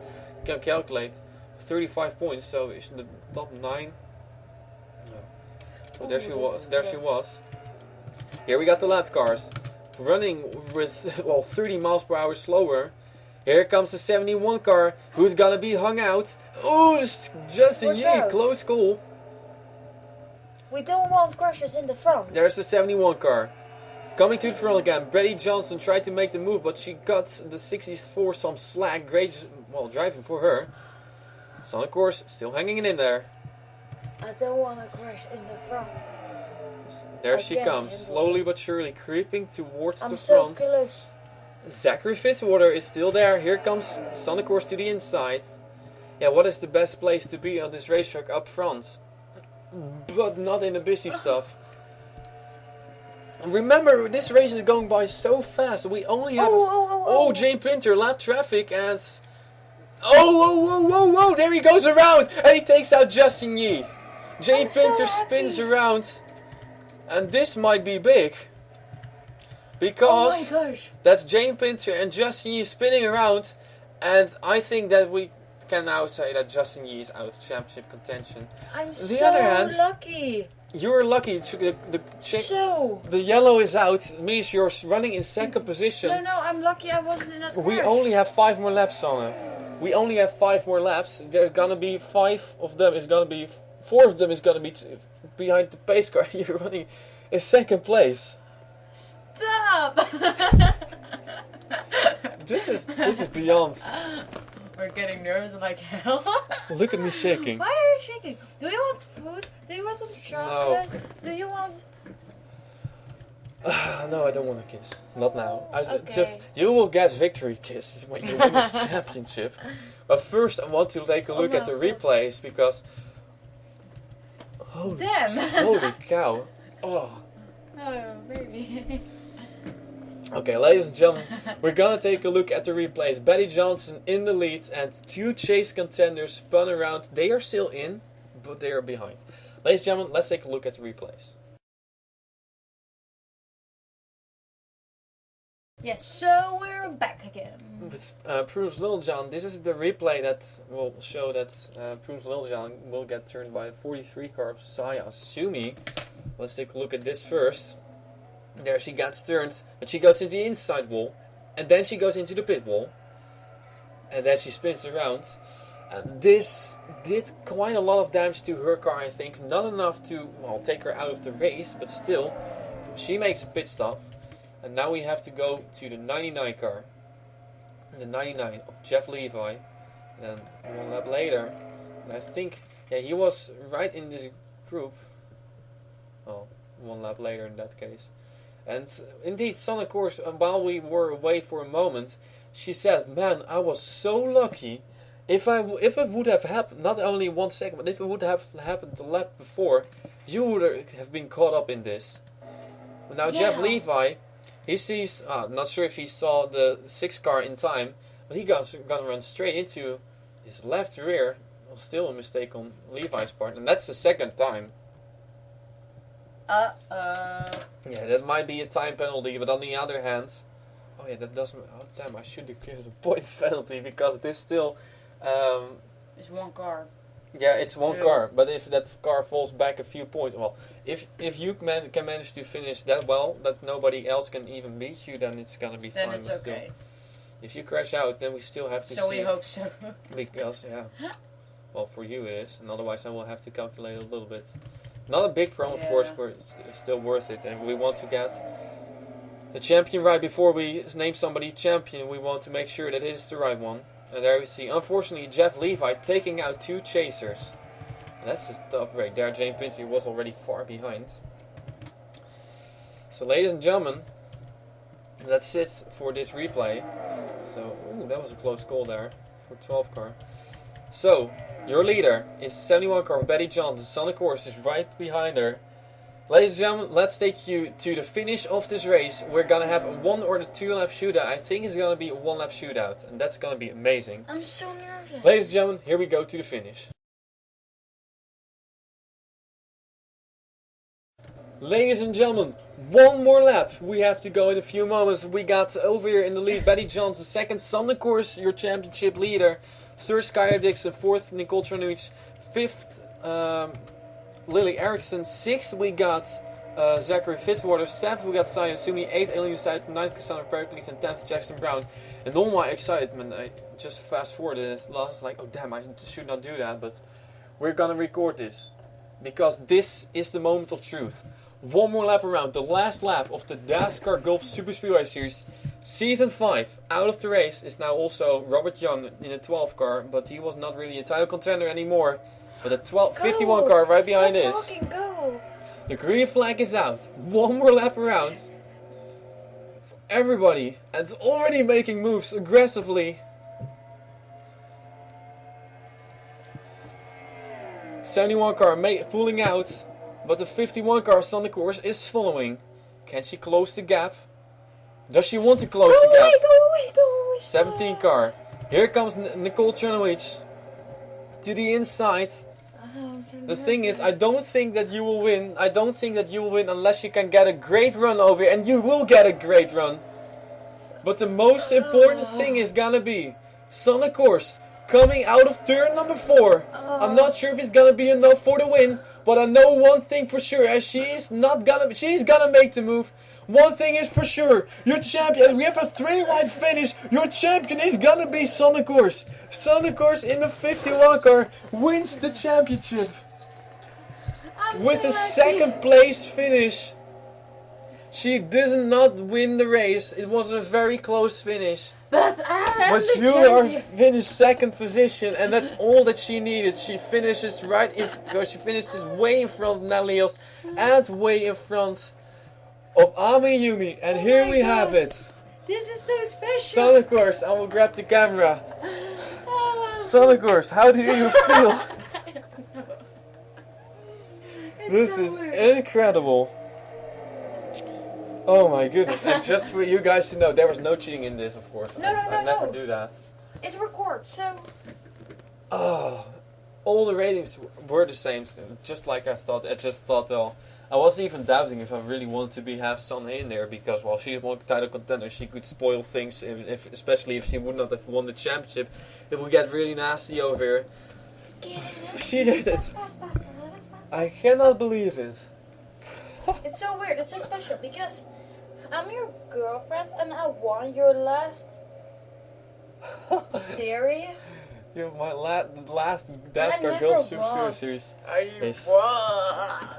can calculate 35 points, so it's in the top 9. No. But there she was. There she was. Here we got the lap cars running with 30 miles per hour slower. Here comes the 71 car who's gonna be hung out. Oh, Justin Watch Yee, out. close call. We don't want crashes in the front. There's the 71 car. Coming to the front again. Betty Johnson tried to make the move, but she got the 64 some slack. Great, driving for her. So of course, still hanging it in there. I don't want to crash in the front. There I she can't comes, handle slowly this. but surely creeping towards I'm the so front. close. Zachary Fitzwater is still there. Here comes Sonic Course to the inside. Yeah, what is the best place to be on this racetrack? Up front. But not in the busy stuff. And remember, this race is going by so fast. We only have... Jane Pinter, lap traffic and... Whoa, there he goes around! And he takes out Justin Yee. Jane Pinter spins around. And this might be big. Because Oh my gosh. that's Jane Pinter and Justin Yee spinning around. And I think that we can now say that Justin Yee is out of championship contention. I'm the so other hand, lucky. You're lucky. The yellow is out. It means you're running in second position. No, I'm lucky I wasn't in that We crash. only have 5 more laps on it. We only have 5 more laps. There's gonna be 5 of them. Is gonna be 4 of them is gonna be behind the pace car. You're running in second place. Stop! This is beyond. We're getting nervous like hell. Look at me shaking. Why are you shaking? Do you want food? Do you want some chocolate? Do you want... No, I don't want a kiss. Not now. Okay. You will get victory kisses when you win this championship. But first, I want to take a look at the replays because. Damn! Holy cow! Oh. Oh, baby. Okay, ladies and gentlemen, we're gonna take a look at the replays. Betty Johnson in the lead and 2 chase contenders spun around. They are still in, but they are behind. Ladies and gentlemen, let's take a look at the replays. Yes, so we're back again. With Prudence Littlejohn, this is the replay that will show that Prudence Littlejohn will get turned by a 43 car of Saya Sumi. Let's take a look at this first. There she gets turned, but she goes into the inside wall, and then she goes into the pit wall, and then she spins around. And this did quite a lot of damage to her car, I think. Not enough to take her out of the race, but still, she makes a pit stop. And now we have to go to the 99 car. The 99 of Jeff Levi. And then 1 lap later, and I think, he was right in this group. Oh, 1 lap later in that case. And indeed, Sonic Course, while we were away for a moment, she said, "Man, I was so lucky. If it would have happened, not only 1 second, but if it would have happened the lap before, you would have been caught up in this." But now Jeff Levi, he sees, not sure if he saw the 6 car in time, but he gonna run straight into his left rear. Still a mistake on Levi's part, and that's the 2nd time. Yeah, that might be a time penalty, but on the other hand, that doesn't. Oh damn! I should have given a point penalty because this still. It's 1 car. Yeah, it's 1 car, but if that car falls back a few points, if you can manage to finish that well, that nobody else can even beat you, then it's gonna be fine. Then it's but okay. Still, if you crash out, then we still have to see. So we hope so. Because well, for you it is, and otherwise I will have to calculate a little bit. Not a big problem, of course, but it's still worth it. And we want to get the champion right before we name somebody champion. We want to make sure that it is the right one. And there we see, unfortunately, Jeff Levi taking out 2 chasers. And that's a tough break. There, Jane Pinter was already far behind. So, ladies and gentlemen, that's it for this replay. So, that was a close call there for 12 car. So, your leader is 71 car of Betty Johnson. Sonic Course is right behind her. Ladies and gentlemen, let's take you to the finish of this race. We're gonna have a 1 or a 2 lap shootout. I think it's gonna be a 1 lap shootout, and that's gonna be amazing. I'm so nervous. Ladies and gentlemen, here we go to the finish. Ladies and gentlemen, 1 more lap. We have to go in a few moments. We got over here in the lead Betty Johnson, second Sander Koers, your championship leader. Third Skylar Dixon, fourth Nicole Tranovic, fifth Lily Erickson, sixth we got Zachary Fitzwater, seventh we got Sion Sumi, eighth Elena Seid, ninth Cassandra Pericles, and 10th Jackson Brown. And all my excitement, I just fast forwarded and I was like, oh damn, I should not do that, but we're gonna record this. Because this is the moment of truth. 1 more lap around, the last lap of the Dascar Golf Super Speedway Series. Season 5, out of the race, is now also Robert Young in a 12 car, but he was not really a title contender anymore. But the 51 car right behind is. Go. The green flag is out. 1 more lap around. For everybody. And already making moves aggressively. 71 car pulling out. But the 51 car Sander Koers is following. Can she close the gap? Does she want to close the gap? Go away. 17 car. Here comes Nicole Tranovic. To the inside. The thing is, I don't think that you will win. I don't think that you will win unless you can get a great run over here. And you will get a great run. But the most important thing is gonna be Sander Koers coming out of turn number 4. I'm not sure if it's gonna be enough for the win. But I know one thing for sure, as she's gonna make the move. One thing is for sure, your champion, we have a 3-wide finish, your champion is gonna be Sander Koers. Sander Koers in the 51 car wins the championship. With a second place finish. She does not win the race, it was a very close finish. But you are finished second position, and that's all that she needed. She finishes she finishes way in front of Natalie Hills and way in front of Ami Yumi. And here we have it. This is so special. Sander Koers, I will grab the camera. Sander Koers, how do you feel? I don't know. This is incredible. Oh my goodness, and just for you guys to know, there was no cheating in this, of course. I never do that. It's record, so... Oh, all the ratings were the same, just like I thought. I just thought, I wasn't even doubting if I really wanted to have Sanne in there, because while she's one title contender, she could spoil things, especially if she would not have won the championship. It would get really nasty over here. She did it. I cannot believe it. It's so weird, it's so special, because I'm your girlfriend and I won your last series. You're my last Dascar Girls Super Speedway Series. Are you won?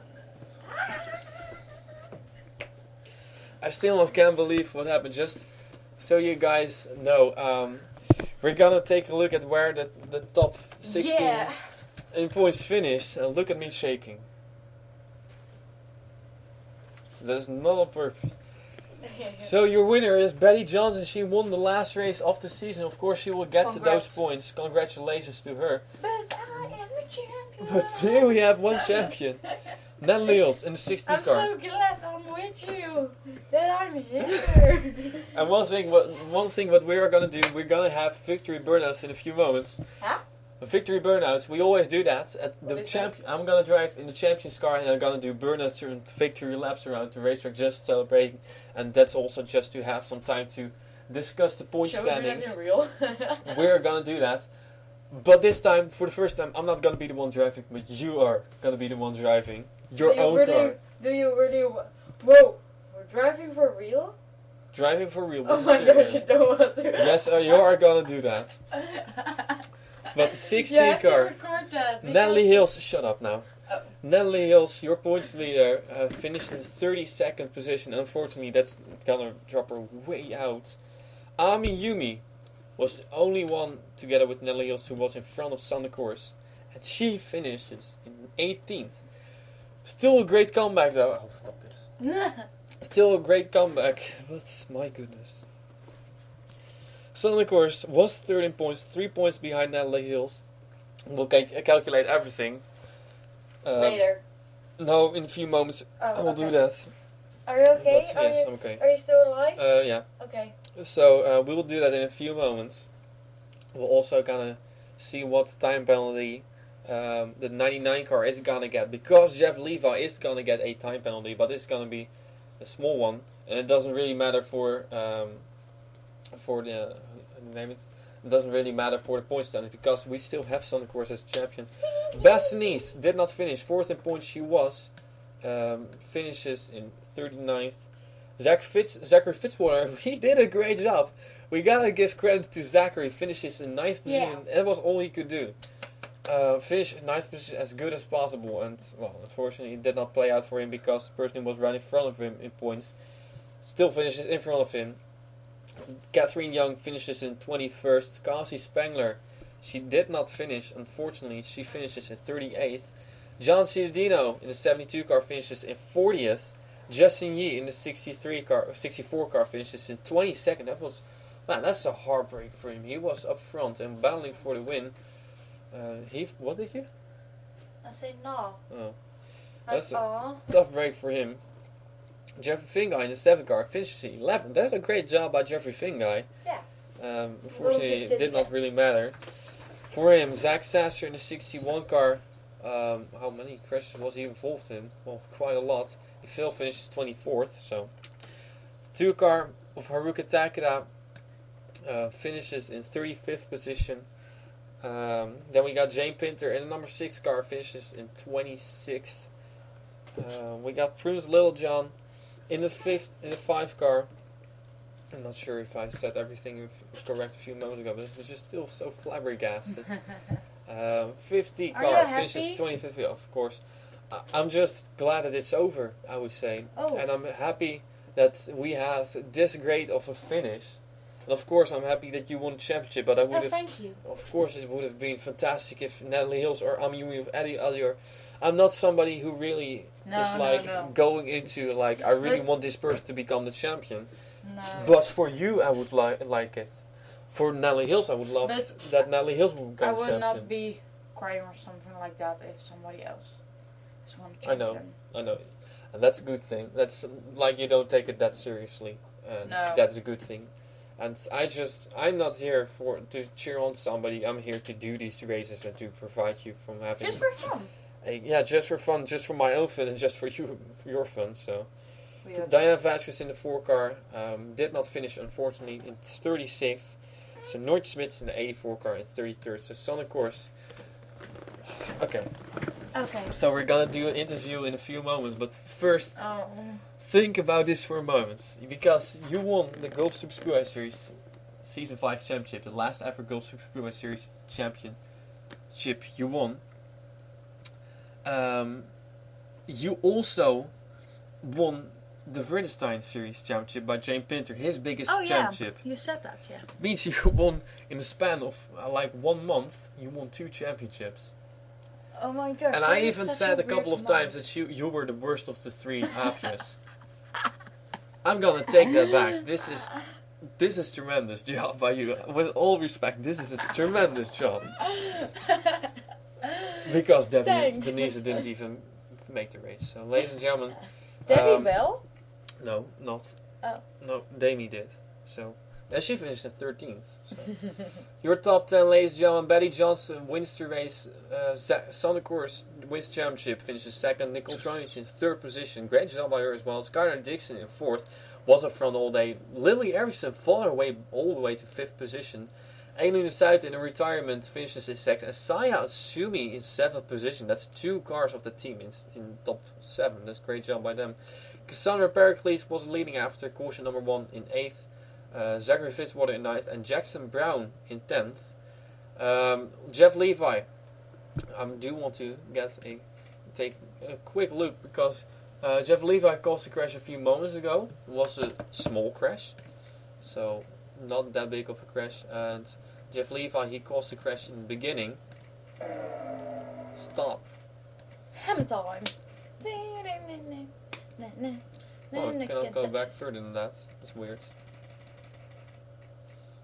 I still can't believe what happened. Just so you guys know, we're gonna take a look at where the top 16 in points finished. And look at me shaking. That's not on purpose. So your winner is Betty Johnson. She won the last race of the season. Of course, she will get to those points. Congratulations to her. But I am a champion. But here we have one champion. Natalie Hills in the 16 I'm car. so glad I'm with you. That I'm here. And one thing what we are gonna do, we're gonna have victory burnouts in a few moments. Huh? Victory burnouts, we always do that. At the I'm gonna drive in the champion's car and I'm gonna do burnouts and victory laps around the racetrack, just celebrating. And that's also just to have some time to discuss the point standings. Real. We're gonna do that. But this time, for the first time, I'm not gonna be the one driving, but you are gonna be the one driving your own car. Do you really? Whoa! We're driving for real? Driving for real. Oh my gosh, you don't want to. Yes, you are gonna do that. But the 16 car, Natalie Hills, shut up now. Oh. Natalie Hills, your points leader, finished in 32nd position. Unfortunately, that's gonna drop her way out. Ami Yumi was the only one, together with Natalie Hills, who was in front of Sander Koers. And she finishes in 18th. Still a great comeback though. Oh, stop this. Still a great comeback, but my goodness. Sander Koers was 13 points, 3 points behind Natalie Hills. We'll calculate everything. Later. No, in a few moments I will do that. Are you okay? But, yes, I'm okay. Are you still alive? Yeah. Okay. So we will do that in a few moments. We'll also gonna see what time penalty the 99 car is gonna get, because Jeff Levi is gonna get a time penalty, but it's gonna be a small one, and it doesn't really matter for the name it. It doesn't really matter for the point standings because we still have Sun Course as champion. Bastianise did not finish fourth in points. She was finishes in 39th. Zachary Fitzwater, he did a great job. We gotta give credit to Zachary. Finishes in 9th position. Yeah. That was all he could do. Finish in 9th position as good as possible. And, well, unfortunately, it did not play out for him because the person who was right in front of him in points still finishes in front of him. Catherine Young finishes in 21st. Cassie Spengler, she did not finish. Unfortunately, she finishes in 38th. John Ciudadino in the 72 car finishes in 40th. Justin Yee in the 64 car finishes in 22nd. That's a heartbreaker for him. He was up front and battling for the win. What did you? I say no. Oh, that's a tough break for him. Jeffrey Fingai in the 7 car finishes in 11th. That's a great job by Jeffrey Fingai. Yeah. Unfortunately, it did not really matter for him. Zach Sasser in the 61 car. How many crashes was he involved in? Well, quite a lot. He still finishes 24th. So, 2 car of Haruka Takeda finishes in 35th position. Then we got Jane Pinter in the number 6 car finishes in 26th. We got Prudence Littlejohn in the 5 car. I'm not sure if I said everything correct a few moments ago, but it was just still so flabbergasted. 50 car finishes 25th, of course. I'm just glad that it's over, I would say. Oh. And I'm happy that we had this great of a finish. And of course, I'm happy that you won the championship, but I would have... thank you. Of course, it would have been fantastic if Natalie Hills or Amiyumi of Eddie Allier... I'm not somebody who really going into, like, I really want this person to become the champion. No. But for you, I would like it. For Natalie Hills, I would love that Natalie Hills would become champion. I would not be crying or something like that if somebody else is one champion. I know. And that's a good thing. That's, like, you don't take it that seriously. And that's a good thing. And I'm not here to cheer on somebody. I'm here to do these races and to provide you from having... Just for fun. Just for fun, just for my own fun and just for your fun. So, Diana Vasquez in the 4 car did not finish, unfortunately, in 36th. So Noit Smits in the 84 car in 33rd. So Sonic Course. Okay. So we're gonna do an interview in a few moments, but first, think about this for a moment, because you won the Gulf Super Speedway Series Season 5 Championship, the last ever Gulf Super Speedway Series Championship you won. You also won the Vredestein Series Championship by Jane Pinter, his biggest championship. You said that, yeah. Means you won in the span of like 1 month. You won 2 championships. Oh my gosh! And I even said a couple of times that you were the worst of the 3 Apias. I'm gonna take that back. This is tremendous job by you. With all respect, this is a tremendous job. Because Denise didn't even make the race. So, ladies and gentlemen... Debbie Bell? No, not. Oh. No, Demi did. So, yeah, she finished in 13th. So. Your top 10, ladies and gentlemen. Betty Johnson wins the race. Sonic Course wins the championship, finishes 2nd. Nicole Tronic in 3rd position. Great job by her as well. Skylar Dixon in 4th. Was up front all day. Lily Erickson fought her way all the way to 5th position. Aileen South in a retirement finishes in 2nd. And Saya Asumi in 7th position. That's 2 cars of the team in top 7. That's a great job by them. Cassandra Pericles was leading after caution number 1 in 8th. Zachary Fitzwater in 9th. And Jackson Brown in 10th. Jeff Levi. I do want to take a quick look because Jeff Levi caused a crash a few moments ago. It was a small crash. So... not that big of a crash, and Jeff Levi, he caused the crash in the beginning. Stop. Hammer time. Oh, I cannot go back further than that. That's weird.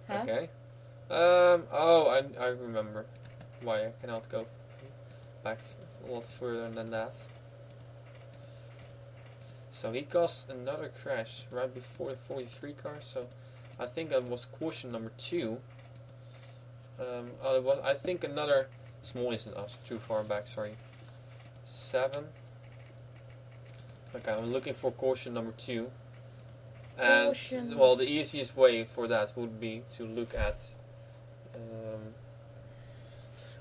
Huh? Okay. I remember why I cannot go back a lot further than that. So he caused another crash right before the 43 car. So I think that was caution number 2. I think another small incident. I was too far back. Sorry. 7. Okay, I'm looking for caution number 2. And well, the easiest way for that would be to look at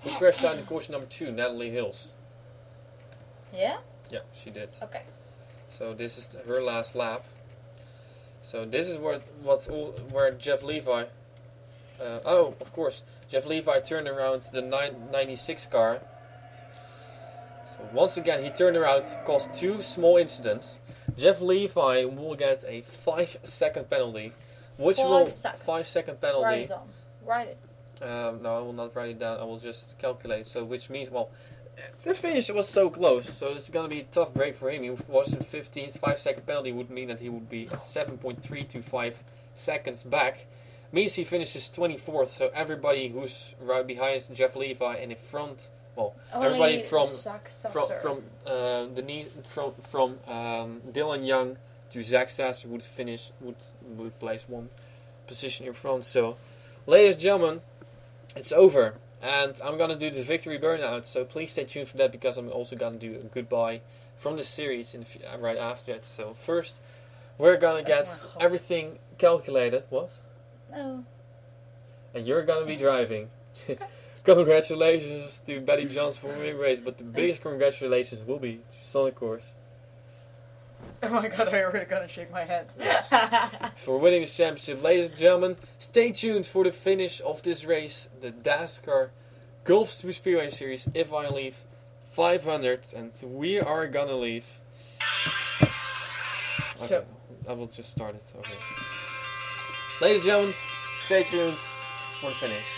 who crashed out in caution number 2, Natalie Hills. Yeah? Yeah, she did. Okay. So this is her last lap. So this is where Jeff Levi. Of course, Jeff Levi turned around the 96 car. So once again, he turned around, caused 2 small incidents. Jeff Levi will get a 5-second penalty, which 5-second penalty. Write it down. Write it. No, I will not write it down. I will just calculate. So which means, well, the finish was so close. So it's gonna be a tough break for him. He was in 15th. 5-second penalty would mean that he would be at 7.325 seconds back. Means he finishes 24th. So everybody who's right behind Jeff Levi and in front. Well, everybody from Dylan Young to Zach Sasser would place 1 position in front. So, ladies and gentlemen, it's over, and I'm gonna do the victory burnout. So please stay tuned for that because I'm also gonna do a goodbye from the series right after that. So first, we're gonna get everything calculated. What? Oh. And you're gonna be driving. Congratulations to Betty Johnson for winning race, but the biggest congratulations will be to Sonic Course. Oh my god, I'm really gonna shake my head. Yes. For winning the championship. Ladies and gentlemen, stay tuned for the finish of this race, the Dascar Gulf Speedway Series, If I Leave 500, and we are gonna leave. Okay, So, I will just start it. Okay. Ladies and gentlemen, stay tuned for the finish.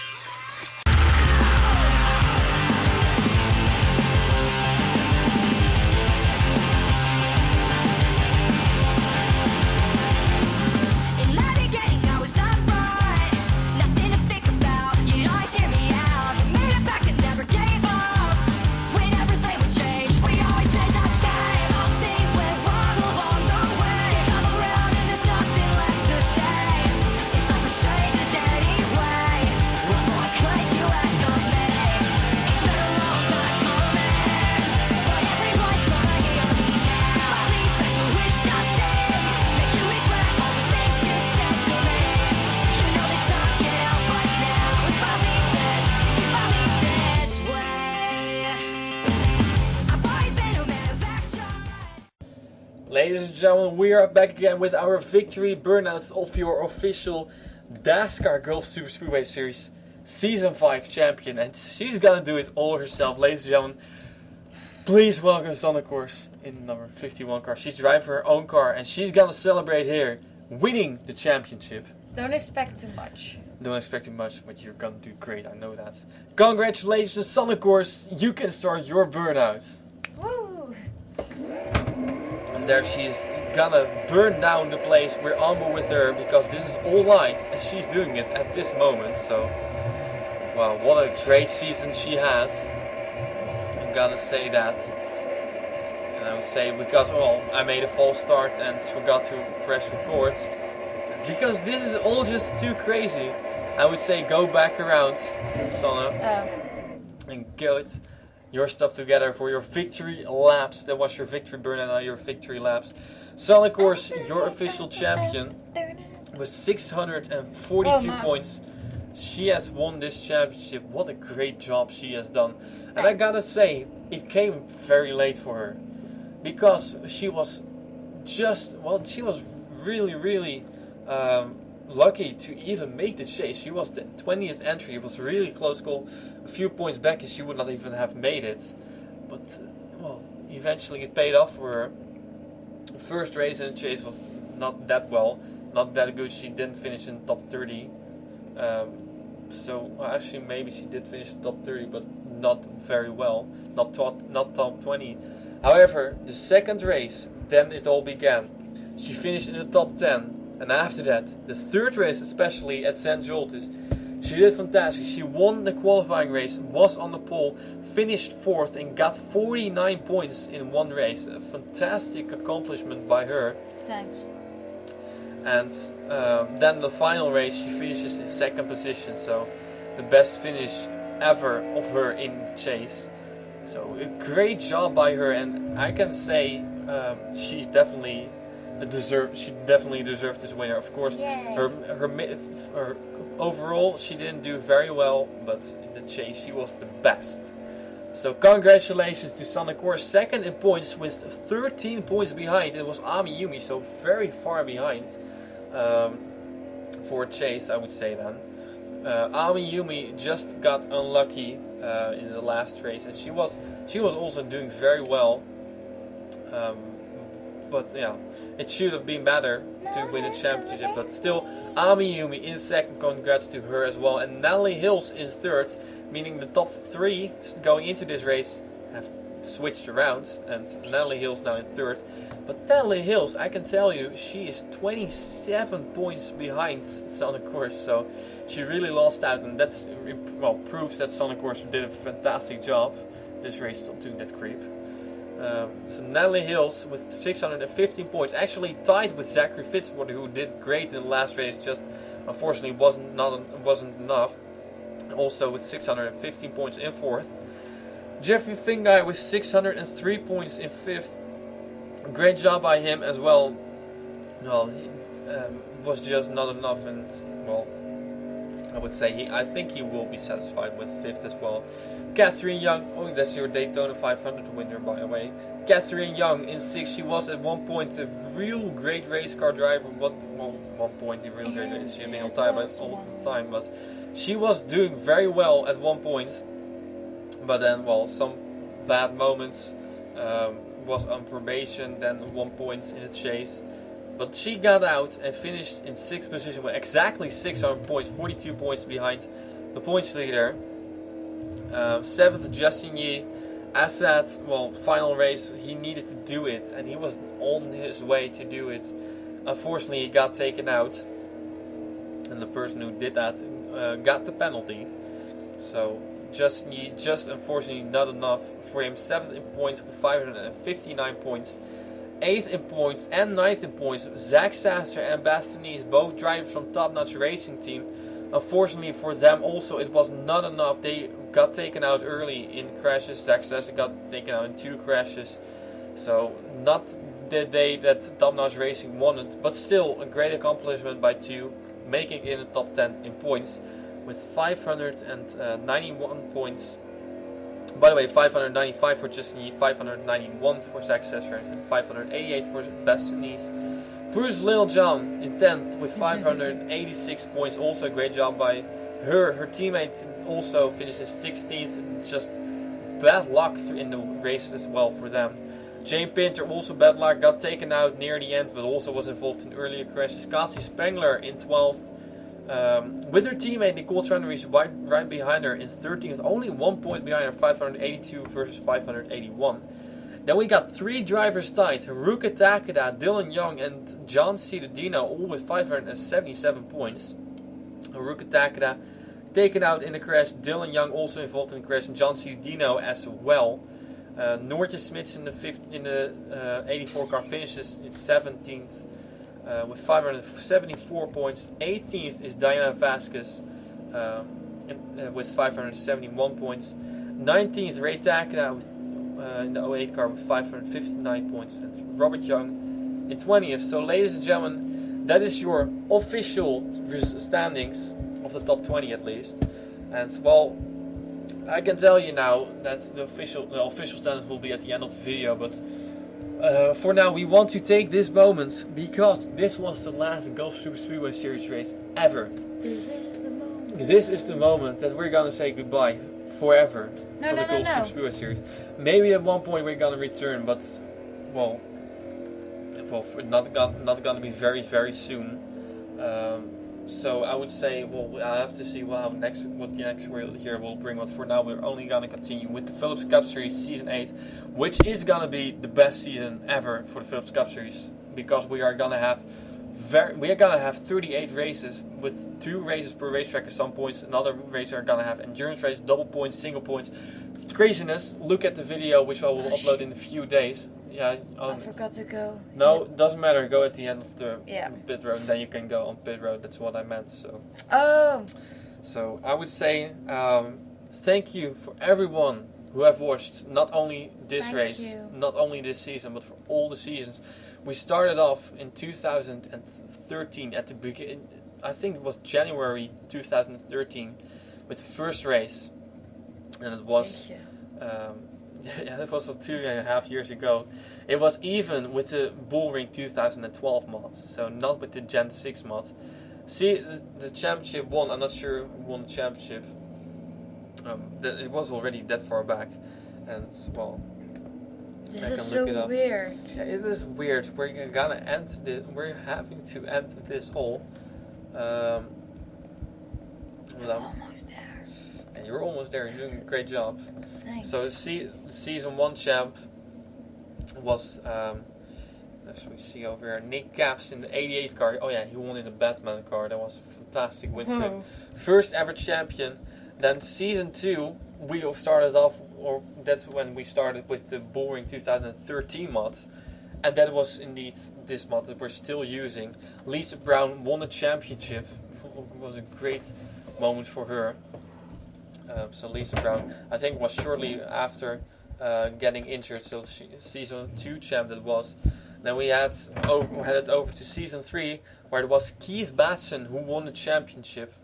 Ladies and gentlemen, we are back again with our victory burnouts of your official Dascar Gulf Super Speedway Series Season 5 champion. And she's gonna do it all herself. Ladies and gentlemen, please welcome Sonic Course in number 51 car. She's driving her own car and she's gonna celebrate here, winning the championship. Don't expect too much. Don't expect too much, but you're gonna do great, I know that. Congratulations, Sonic Course, you can start your burnouts. Woo! There she's gonna burn down the place. We're on board with her because this is all live and she's doing it at this moment. So, wow, what a great season she had. I'm gonna say that. And I would say because, well, I made a false start and forgot to press record. Because this is all just too crazy. I would say go back around, Sanne, and get your stuff together for your victory laps. That was your victory burnout, now your victory laps. Sonic Course, your official champion, with 642 points. She has won this championship. What a great job she has done. And I gotta say, it came very late for her. Because she was just, well, she was really lucky to even make the chase. She was the 20th entry. It was a really close call. A few points back and she would not even have made it. But, well, eventually it paid off for her. The first race in the chase was not that well. Not that good. She didn't finish in the top 30. Well, actually maybe she did finish in the top 30, but not very well. Not top 20. However, the second race, then it all began. She finished in the top 10. And after that, the third race, especially at St. Joltis, She did fantastic. She won the qualifying race, was on the pole, finished 4th and got 49 points in one race. A fantastic accomplishment by her. Thanks. And then the final race she finishes in 2nd position, so the best finish ever of her in the chase. So a great job by her, and I can say she definitely deserved this winner. Of course, her overall she didn't do very well, but in the chase she was the best. So congratulations to Sana Kors, 2nd in points with 13 points behind. It was Ami Yumi, so very far behind for a chase, I would say then. Ami Yumi just got unlucky in the last race, and she was also doing very well. But yeah, it should have been better to win a championship. But still, Ami Yumi in 2nd. Congrats to her as well. And Natalie Hills in 3rd, meaning the top 3 going into this race have switched around, and Natalie Hills now in 3rd. But Natalie Hills, I can tell you, she is 27 points behind Sana Kors, so she really lost out, and that's proves that Sana Kors did a fantastic job this race, still doing that creep. So Natalie Hills with 615 points, actually tied with Zachary Fitzwater, who did great in the last race, just unfortunately wasn't enough. Also with 615 points in 4th. Jeffrey Fingai with 603 points in 5th. Great job by him as well. Well, he was just not enough, and well, I would say I think he will be satisfied with 5th as well. Catherine Young, that's your Daytona 500 winner, by the way. Catherine Young in 6th. She was at one point a real great race car driver. One point, a real great race. She had been on time all the time, but she was doing very well at one point. But then, well, some bad moments. Was on probation, then 1 point in the chase. But she got out and finished in 6th position with exactly 600 points, 42 points behind the points leader. 7th, Justin Yi. Assad, final race, he needed to do it, and he was on his way to do it. Unfortunately, he got taken out, and the person who did that got the penalty. So Justin Yi, just unfortunately not enough for him. 7th in points with 559 points. 8th in points and 9th in points. Zach Sasser and Bastianese, both drivers from Top Notch Racing Team. Unfortunately for them also, it was not enough. They got taken out early in crashes. Zach Sasser got taken out in 2 crashes. So not the day that Top Notch Racing wanted, but still a great accomplishment by 2, making it in the top 10 in points with 591 points. By the way, 595 for Justin Yi, 591 for Zach Sasser, and 588 for Bastianese. Bruce Littlejohn in 10th with 586 points. Also a great job by her. Her teammate also finishes 16th. And just bad luck in the race as well for them. Jane Pinter, also bad luck, got taken out near the end, but also was involved in earlier crashes. Cassie Spengler in 12th. With her teammate Nicole Tranneries right behind her in 13th, only 1 point behind her, 582 versus 581. Then we got 3 drivers tied, Haruka Takeda, Dylan Young and John Cittadino, all with 577 points. Haruka Takeda taken out in the crash, Dylan Young also involved in the crash, and John Cittadino as well. Noortje Smits in the 84 car finishes in 17th. With 574 points. 18th is Diana Vasquez with 571 points. 19th, Ray Takeda in the 08 car with 559 points. And Robert Young in 20th. So ladies and gentlemen, that is your official standings of the top 20 at least. And well, I can tell you now that the official standings will be at the end of the video, but for now, we want to take this moment because this was the last Gulf Super Speedway Series race ever. This is the moment. This is the moment that we're gonna say goodbye forever for the Gulf Super Speedway Series. Maybe at one point we're gonna return, but not gonna be very very soon. So I would say, I have to see what the next year will bring. But for now, we're only gonna continue with the Phillips Cup Series Season 8, which is gonna be the best season ever for the Phillips Cup Series, because we are gonna have we're gonna have 38 races with 2 races per racetrack at some points. Another race are gonna have endurance race, double points, single points. It's craziness. Look at the video, which I will upload in a few days. Yeah. I forgot to go. No, doesn't matter. Go at the end of the Yeah. pit road, and then you can go on pit road. That's what I meant. Oh. So I would say thank you for everyone who have watched not only this Thank race, you. not only this season, but for all the seasons. We started off in 2013 at the beginning. I think it was January 2013 with the first race, and it was yeah, that was 2.5 years ago. It was even with the Bullring 2012 mod, so not with the Gen 6 mod. See, the championship won. I'm not sure who won the championship. It was already that far back, and well, This I is can so look it up. weird. Yeah, it is weird. We're gonna end this. We're having to end this all. I'm almost there. And you're almost there. You're doing a great job. Thanks. So the season 1 champ was, as we see over here, Nick Caps in the 88 car. Oh yeah, he won in the Batman car. That was a fantastic win for him. First ever champion. Then season 2, we started off, or that's when we started with the Bullring 2013 mod. And that was indeed this mod that we're still using. Lisa Brown won the championship. It was a great moment for her. So Lisa Brown, I think, was shortly after getting injured. So season 2 champ that was. Then we headed over to season 3, where it was Keith Batson who won the championship.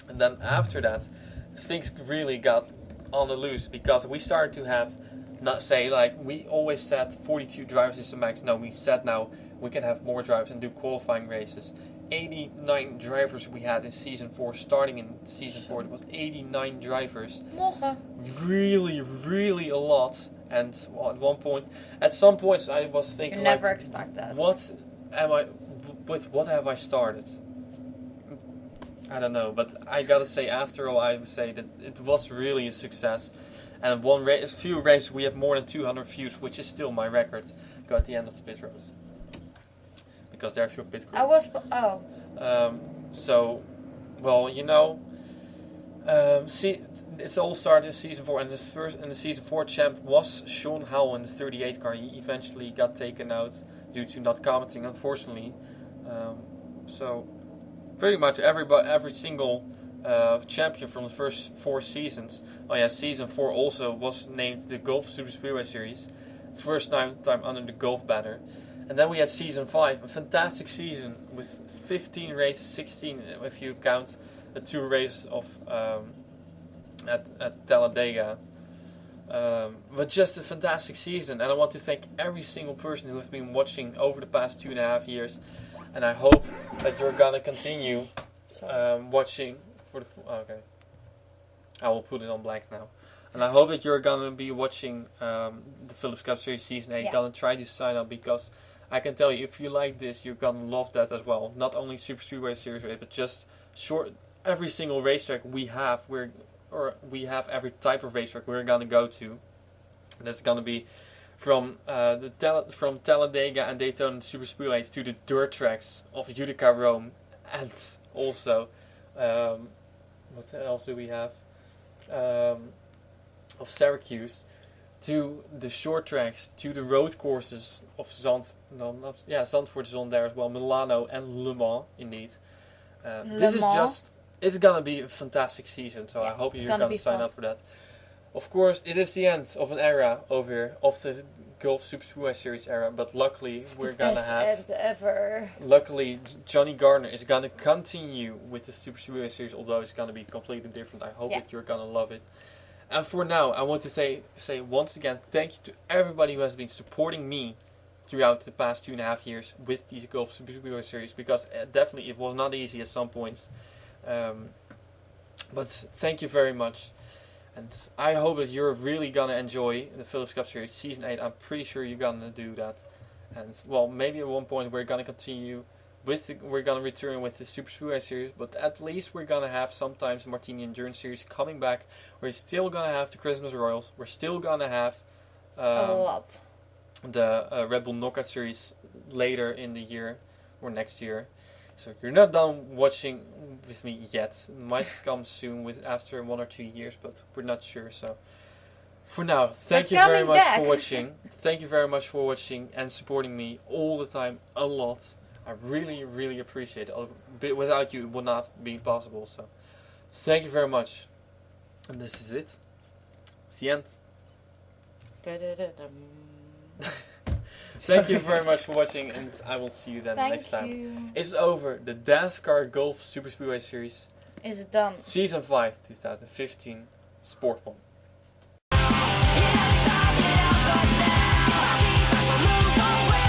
And then after that, things really got on the loose, because we started to have, not say like we always said 42 drivers is the max. No, we said now we can have more drivers and do qualifying races. 89 drivers we had in season 4. Starting in season 4, it was 89 drivers. Really, really a lot. And at some points, I was thinking, you never expect that. What have I started? I don't know, but I gotta say, after all, I would say that it was really a success. And a few races, we have more than 200 views, which is still my record. Go at the end of the pit road, because there's your pit crew. So, well, see, it's all started in season 4, and the season 4 champ was Sean Howell in the 38 car. He eventually got taken out due to not commenting, unfortunately. So, pretty much every single champion from the first 4 seasons. Oh yeah, season 4 also was named the Golf Super Speedway Series, first time under the Golf banner. And then we had season 5, a fantastic season with 15 races, 16 if you count the 2 races of at Talladega. But just a fantastic season, and I want to thank every single person who has been watching over the past 2.5 years. And I hope that you're gonna continue watching for the. Okay, I will put it on blank now. And I hope that you're gonna be watching the Phillips Cup Series Season 8. Yeah. Gonna try to sign up, because I can tell you, if you like this, you're gonna love that as well. Not only Super Speedway Series 8, but just every single racetrack we have. We have every type of racetrack we're gonna go to. That's gonna be from Talladega and Daytona Super Speedways to the dirt tracks of Utica, Rome, and also what else do we have? Of Syracuse, to the short tracks, to the road courses of Zandvoort is on there as well, Milano and Le Mans, indeed. It's gonna be a fantastic season, so Yes, I hope it's you're gonna sign fun. up for that. Of course, it is the end of an era over here, of the Golf Super Speedway Series era, but luckily we're gonna have. End ever. Luckily, Johnny Gardner is gonna continue with the Super Speedway Series, although it's gonna be completely different. I hope that you're gonna love it. And for now, I want to say once again thank you to everybody who has been supporting me throughout the past 2.5 years with these Golf Super Speedway Series, because definitely it was not easy at some points. But thank you very much. And I hope that you're really gonna enjoy the Phillips Cup Series Season 8. I'm pretty sure you're gonna do that. And well, maybe at one point we're gonna continue we're gonna return with the Super Speedway Series, but at least we're gonna have sometimes the Martini Endurance Series coming back. We're still gonna have the Christmas Royals. We're still gonna have a lot. The Red Bull Knockout Series later in the year. or next year. So you're not done watching with me yet. It might come soon after 1 or 2 years, but we're not sure. So for now, thank you very much for watching. Thank you very much for watching and supporting me all the time a lot. I really, really appreciate it. Without you, it would not be possible. So thank you very much. And this is it. It's the end. Thank you very much for watching, and I will see you then next time. It's over. The Dascar Golf Super Speedway Series Is it done? Season 5, 2015, Sport 1. Move away.